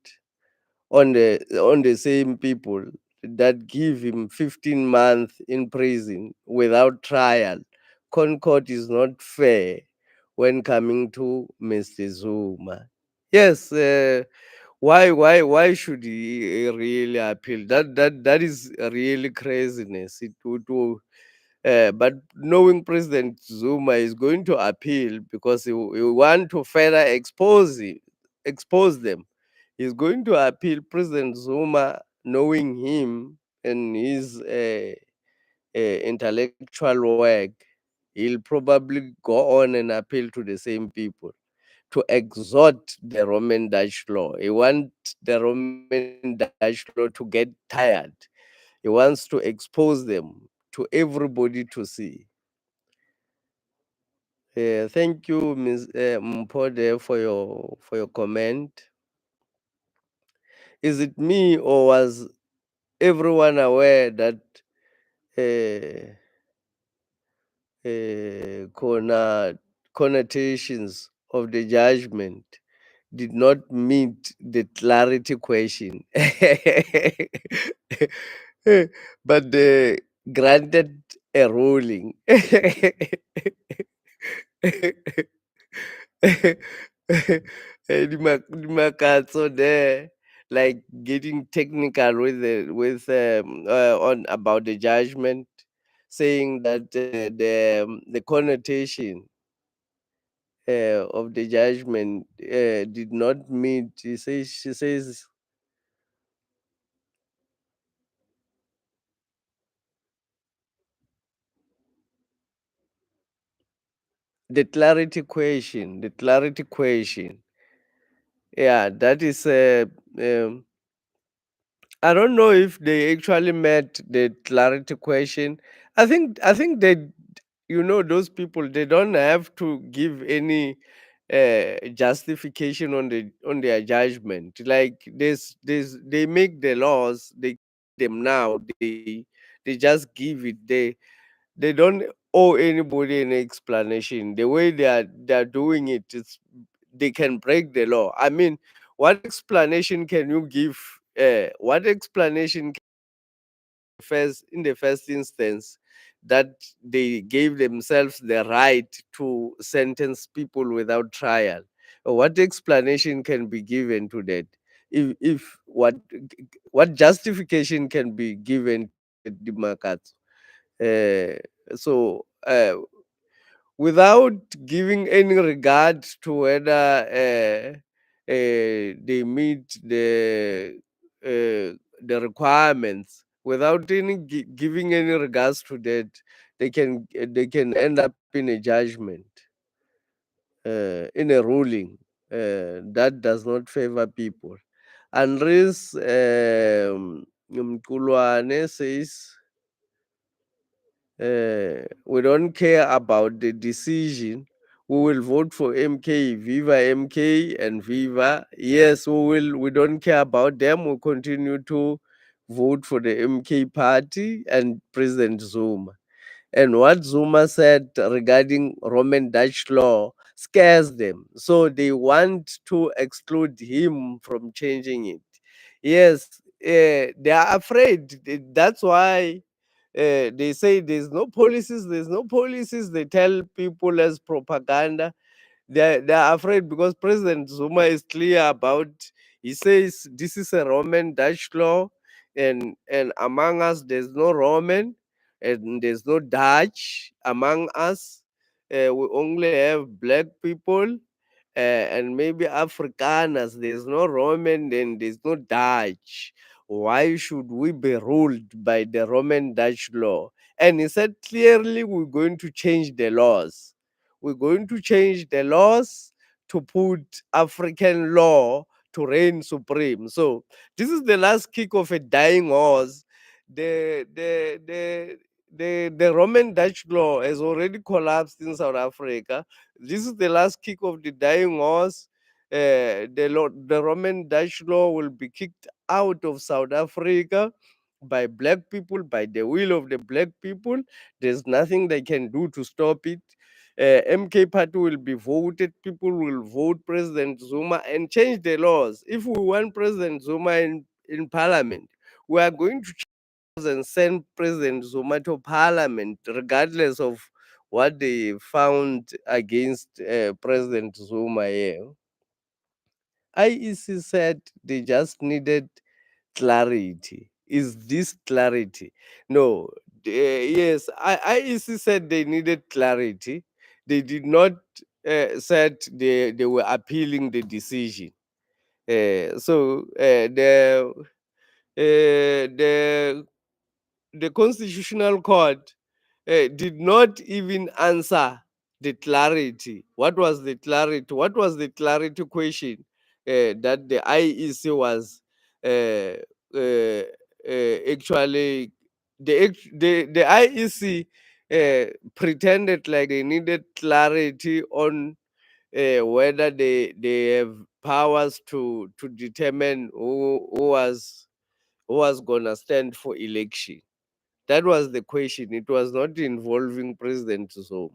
[SPEAKER 1] on the same people that give him 15 months in prison without trial? Concord is not fair when coming to Mr. Zuma." Yes, why should he really appeal? That is really craziness. It would. But knowing President Zuma is going to appeal because he want to further expose them. He's going to appeal. President Zuma, knowing him and his intellectual work, he'll probably go on and appeal to the same people to exhort the Roman Dutch law. He wants the Roman Dutch law to get tired. He wants to expose them to everybody to see. Thank you, Ms. Mpode, for your comment. Is it me, or was everyone aware that uh, connotations of the judgment did not meet the clarity question, but they granted a ruling? So there, like getting technical with on about the judgment, saying that the connotation of the judgment did not meet. She says the clarity question. The clarity question. Yeah, that is. Um, I don't know if they actually met the clarity question. I think they, those people, they don't have to give any justification on their judgment. Like this, they make the laws, they them now, they just give it. They don't owe anybody any explanation. The way they're doing it, they can break the law. I mean, what explanation can you give? What explanation first in the first instance that they gave themselves the right to sentence people without trial? What explanation can be given to that? If what justification can be given to the Democrats? So without giving any regard to whether they meet the requirements, without any giving any regards to that, they can end up in a judgment, in a ruling that does not favor people. Unless Mkulwane says we don't care about the decision, we will vote for MK, Viva MK and Viva. Yes, we will. We don't care about them. We continue to vote for the MK party and President Zuma. And what Zuma said regarding Roman Dutch law scares them. So they want to exclude him from changing it. Yes, they are afraid. That's why they say there's no policies, there's no policies. They tell people as propaganda. They're afraid because President Zuma is clear about. He says this is a Roman Dutch law, and among us there's no Roman, and there's no Dutch among us. We only have black people, and maybe Afrikaners. There's no Roman and there's no Dutch. Why should we be ruled by the Roman Dutch law? And he said clearly, we're going to change the laws. We're going to change the laws to put African law to reign supreme. So this is the last kick of a dying horse. The the the the Roman Dutch law has already collapsed in South Africa. This is the last kick of the dying horse. The Roman Dutch law will be kicked out of South Africa by black people, by the will of the black people. There's nothing they can do to stop it. MK party will be voted. People will vote President Zuma and change the laws. If we want President Zuma in parliament, we are going to and send President Zuma to parliament, regardless of what they found against President Zuma here. IEC said they just needed clarity. Is this clarity? No. Yes, IEC said they needed clarity. They did not said they were appealing the decision. The the Constitutional Court did not even answer the clarity. What was the clarity? What was the clarity question that the IEC was uh, actually the IEC pretended like they needed clarity on whether they have powers to determine who was gonna stand for election. That was the question. It was not involving President Zuma.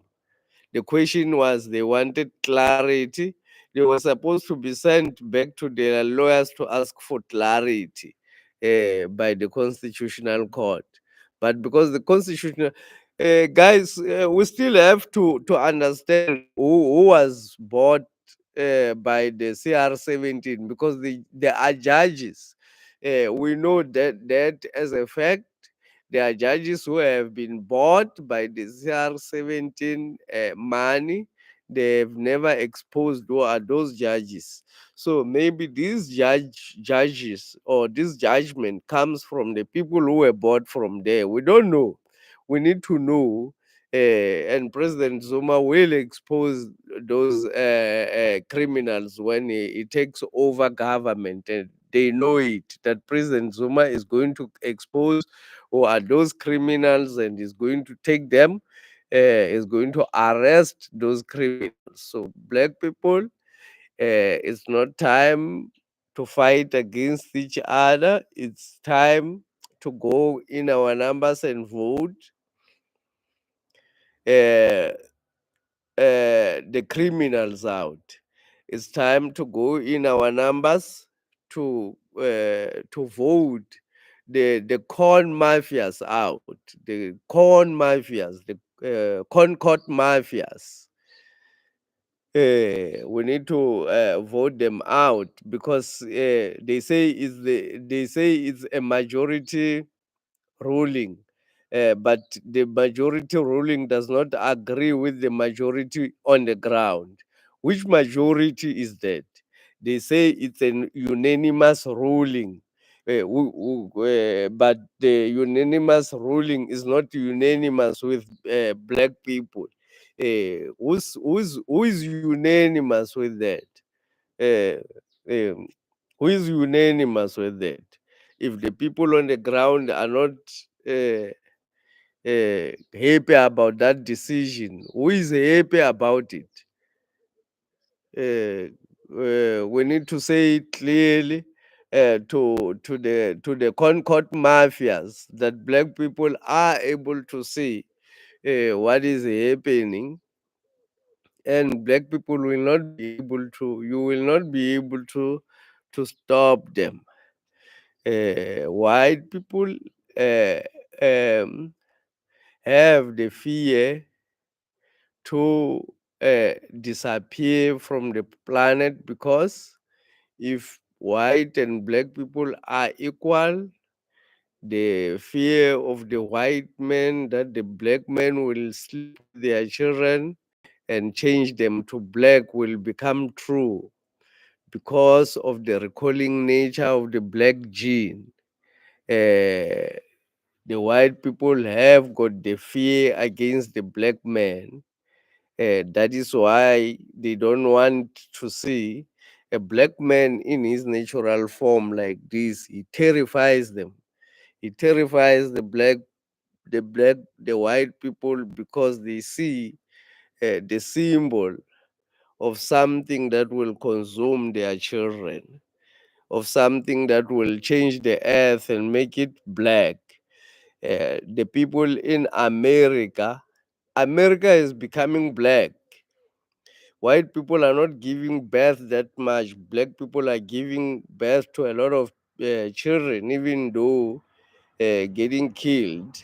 [SPEAKER 1] The question was they wanted clarity. They were supposed to be sent back to their lawyers to ask for clarity by the Constitutional Court. But because the Constitutional guys, we still have to understand who was bought by the CR 17, because they are judges. We know that as a fact. There are judges who have been bought by the CR 17 money. They've never exposed who are those judges. So maybe these judges or this judgment comes from the people who were bought from there. We don't know. We need to know. And President Zuma will expose those criminals when he takes over government. And they know it that President Zuma is going to expose who are those criminals and is going to take them, is going to arrest those criminals. So, black people, it's not time to fight against each other. It's time to go in our numbers and vote uh, the criminals out. It's time to go in our numbers to vote the corn mafias out, the corn mafias, the Concord mafias. We need to vote them out because they say it's a majority ruling. but the majority ruling does not agree with the majority on the ground. Which majority is that? They say it's a unanimous ruling. But the unanimous ruling is not unanimous with black people. Who is unanimous with that? Uh, um, who is unanimous with that? If the people on the ground are not uh, happy about that decision, who is happy about it? We need to say it clearly to the Concord mafias that black people are able to see what is happening, and black people will not be able to. You will not be able to stop them. White people uh, um, have the fear to disappear from the planet, because if white and black people are equal, the fear of the white man that the black man will sleep with their children and change them to black will become true, because of the recalling nature of the black gene. Uh, the white people have got the fear against the black man. That is why they don't want to see a black man in his natural form like this. It terrifies them. It terrifies the white people, because they see the symbol of something that will consume their children, of something that will change the earth and make it black. The people in America is becoming black. White people are not giving birth that much. Black people are giving birth to a lot of children, even though getting killed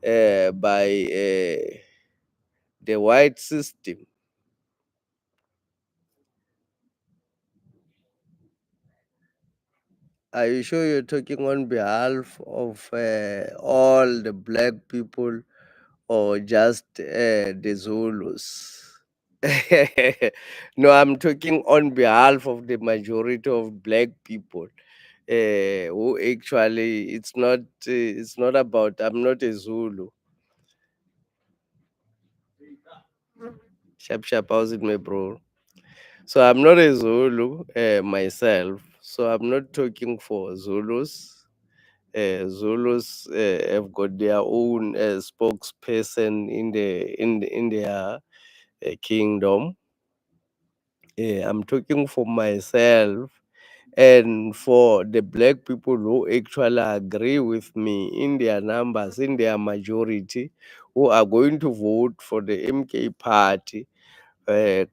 [SPEAKER 1] by the white system. Are you sure you're talking on behalf of all the black people, or just the Zulus? No, I'm talking on behalf of the majority of black people. Who actually, it's not about, I'm not a Zulu. Sharp sharp, how's it, my bro? So I'm not a Zulu myself, so I'm not talking for Zulus. Zulus have got their own spokesperson in their kingdom. I'm talking for myself and for the black people who actually agree with me in their numbers, in their majority, who are going to vote for the MK party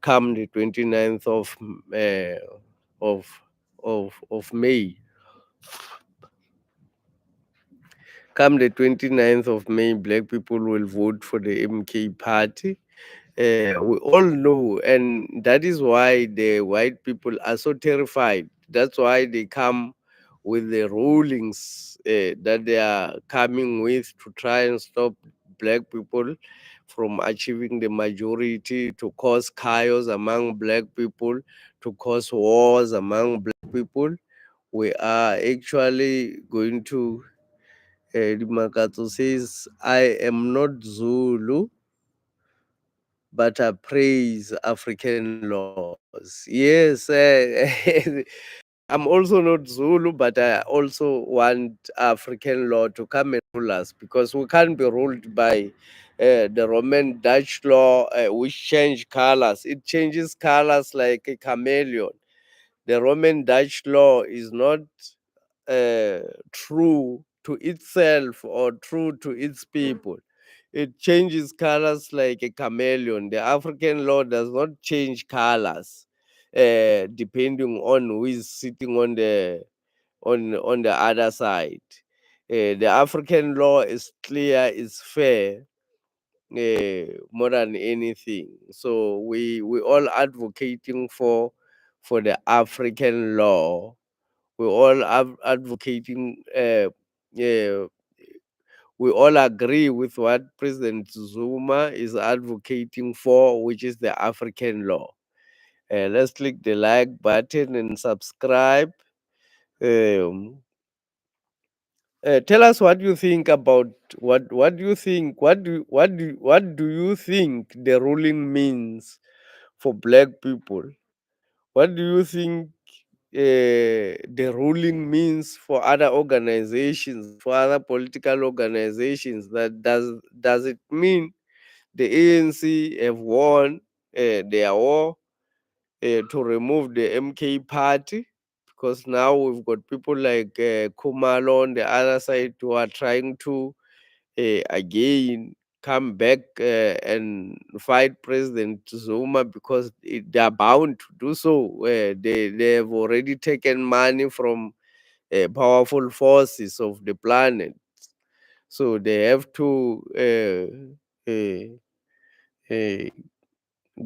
[SPEAKER 1] come the 29th of of May. Come the 29th of May, black people will vote for the MK party. We all know, and that is why the white people are so terrified. That's why they come with the rulings that they are coming with to try and stop black people from achieving the majority, to cause chaos among black people, to cause wars among black people. We are actually going to. Makato says, I am not Zulu, but I praise African laws. Yes, I'm also not Zulu, but I also want African law to come and rule us, because we can't be ruled by the Roman Dutch law, which change colors. It changes colors like a chameleon. The Roman Dutch law is not uh, true to itself or true to its people. It changes colors like a chameleon. The African law does not change colors depending on who is sitting on the other side. The African law is clear, is fair, more than anything. So we all advocating for the African law. We're all advocating. Uh, we all agree with what President Zuma is advocating for, which is the African law. Let's click the like button and subscribe. Um, Tell us what you think about what do you think what do you think the ruling means for black people? What do you think the ruling means for other organizations, for other political organizations? That does it mean the ANC have won their war to remove the MK party? Because now we've got people like Kumalo on the other side who are trying to again come back and fight President Zuma because they are bound to do so. They have already taken money from powerful forces of the planet, so they have to uh,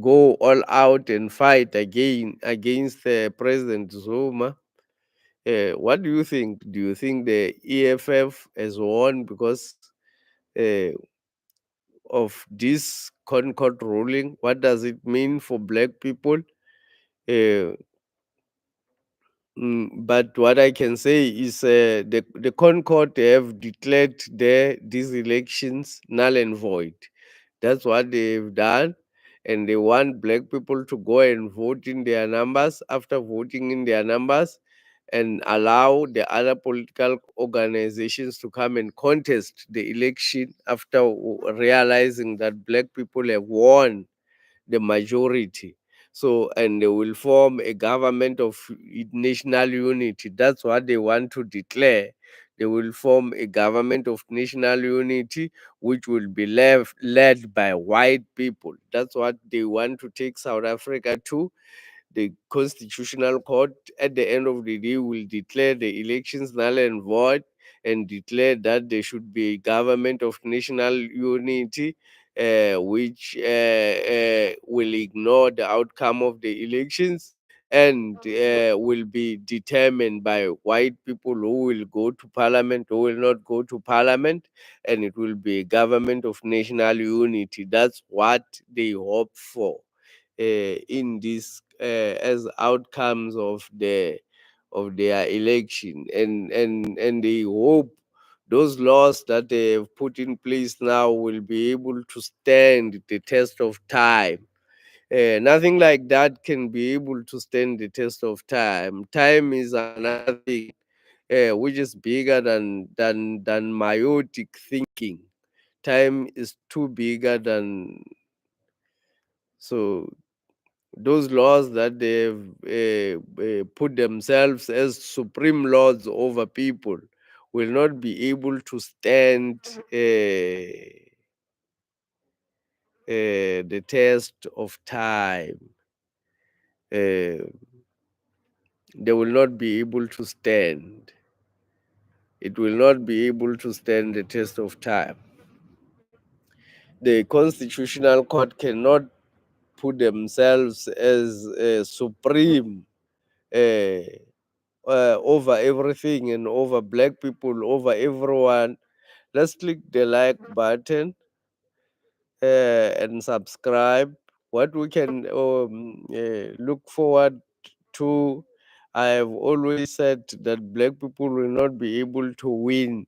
[SPEAKER 1] go all out and fight again against President Zuma. What do you think? Do you think the EFF has won because uh, of this Concord ruling? What does it mean for black people? Uh, but what I can say is the Concord have declared these elections null and void. That's what they've done. And they want black people to go and vote in their numbers. After voting in their numbers, and allow the other political organizations to come and contest the election after realizing that black people have won the majority. So, and they will form a government of national unity. That's what they want to declare. They will form a government of national unity, which will be led by white people. That's what they want to take South Africa to. The constitutional court at the end of the day will declare the elections null and void and declare that there should be a government of national unity, which will ignore the outcome of the elections and will be determined by white people who will go to parliament, who will not go to parliament, and it will be a government of national unity. That's what they hope for in this as outcomes of their election, and they hope those laws that they have put in place now will be able to stand the test of time. Nothing like that can be able to stand the test of time. Time is another thing which is bigger than myotic thinking. Time is too bigger than so those laws that they've put themselves as supreme lords over people will not be able to stand the test of time. Uh, they will not be able to stand. It will not be able to stand the test of time. The Constitutional Court cannot put themselves as supreme uh, over everything and over black people, over everyone. Let's click the like button and subscribe. What we can look forward to, I have always said that black people will not be able to win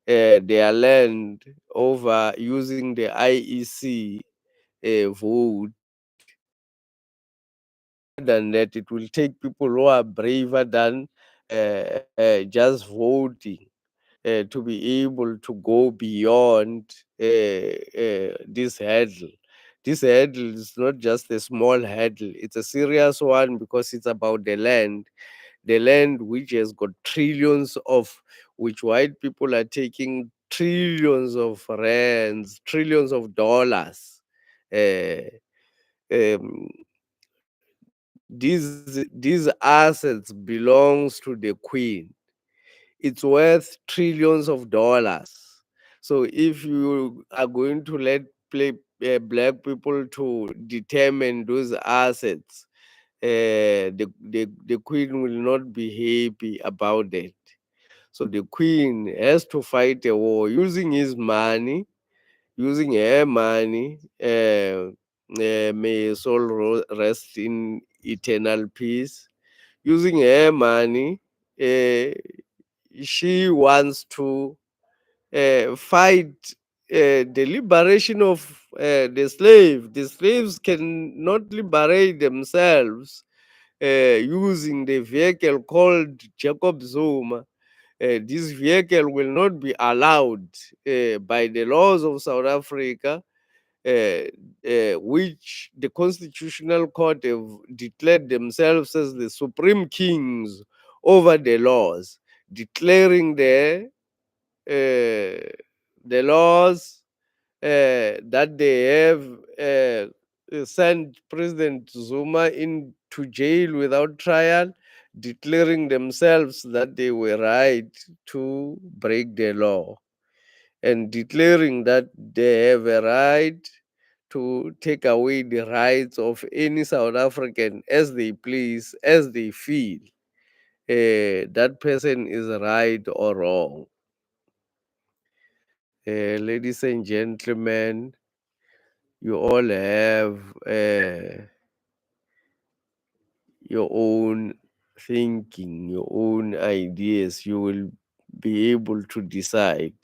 [SPEAKER 1] their land over using the IEC vote. More than that, it will take people who are braver than just voting to be able to go beyond this hurdle. This hurdle is not just a small hurdle, it's a serious one because it's about the land which has got trillions of, which white people are taking trillions of rands, trillions of dollars. Uh, um, these assets belongs to the queen. It's worth trillions of dollars. So if you are going to let black people to determine those assets, the queen will not be happy about it. So the queen has to fight a war using his money, using her money. May his soul rest in eternal peace. Using her money, she wants to fight the liberation of the slave. The slaves cannot liberate themselves using the vehicle called Jacob Zuma. This vehicle will not be allowed by the laws of South Africa, which the Constitutional Court have declared themselves as the supreme kings over the laws, declaring the laws that they have sent President Zuma into jail without trial, declaring themselves that they were right to break the law, and declaring that they have a right to take away the rights of any South African as they please, as they feel. That person is right or wrong. Ladies and gentlemen, you all have your own thinking, your own ideas. You will be able to decide.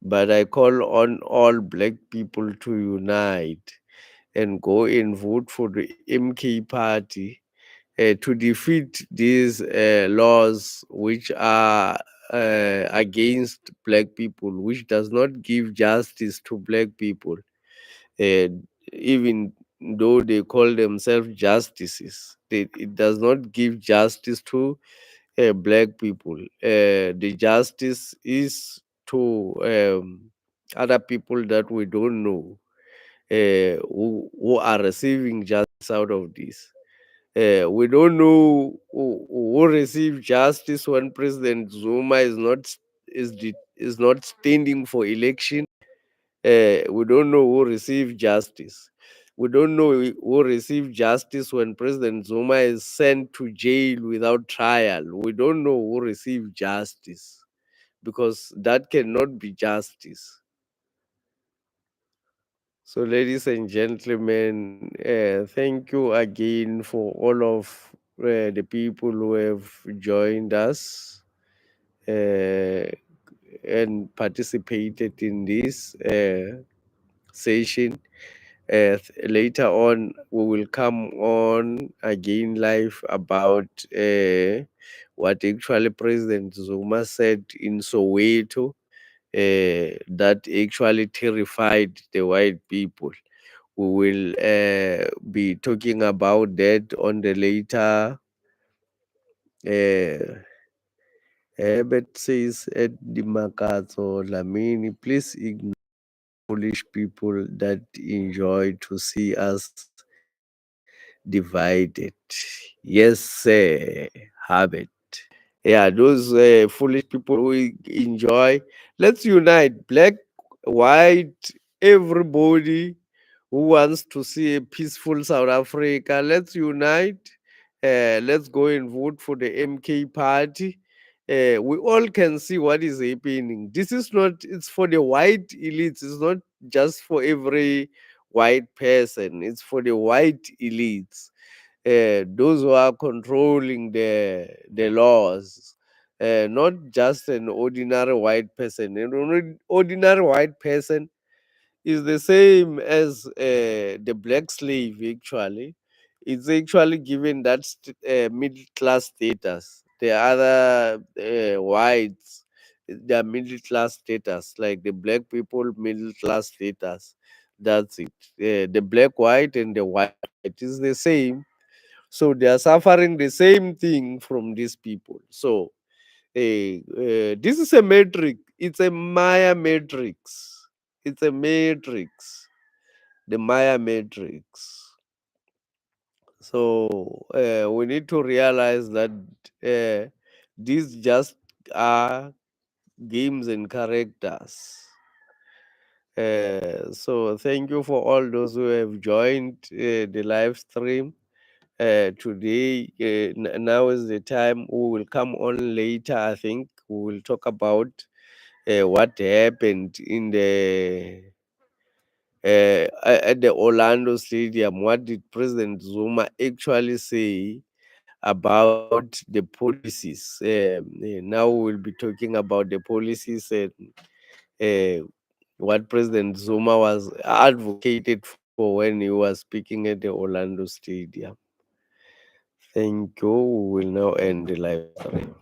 [SPEAKER 1] But I call on all black people to unite and go and vote for the MK party to defeat these laws which are against black people, which does not give justice to black people, uh, even though they call themselves justices. It does not give justice to black people. The justice is to other people that we don't know, who are receiving justice out of this. We don't know who received justice when President Zuma is not standing for election. We don't know who received justice. We don't know who received justice when President Zuma is sent to jail without trial. We don't know who received justice, because that cannot be justice. So, ladies and gentlemen, thank you again for all of the people who have joined us and participated in this session. Later on, we will come on again live about what actually President Zuma said in Soweto, that actually terrified the white people. We will be talking about that on the later. Uh, Herbert says at the Makato Lamini, please ignore foolish people that enjoy to see us divided. Yes, sir. Habit. Yeah, those foolish people who enjoy. Let's unite, black, white, everybody who wants to see a peaceful South Africa. Let's unite. Let's go and vote for the MK party. We all can see what is happening. This is not, it's for the white elites. It's not just for every white person. It's for the white elites, those who are controlling the laws, not just an ordinary white person. An ordinary white person is the same as the black slave. Actually, it's actually given that middle class status. The other whites, their middle class status, like the black people middle class status. That's it. The black white and the white white is the same, so they are suffering the same thing from these people. So this is a matrix. It's a Maya matrix. It's a matrix. The Maya matrix. So we need to realize that these just are games and characters. So thank you for all those who have joined the live stream. Today, now is the time. We will come on later, I think, We will talk about what happened in the at the Orlando Stadium. What did President Zuma actually say about the policies? Now we'll be talking about the policies and uh, what President Zuma was advocated for when he was speaking at the Orlando Stadium. Thank you. We will now end the live stream.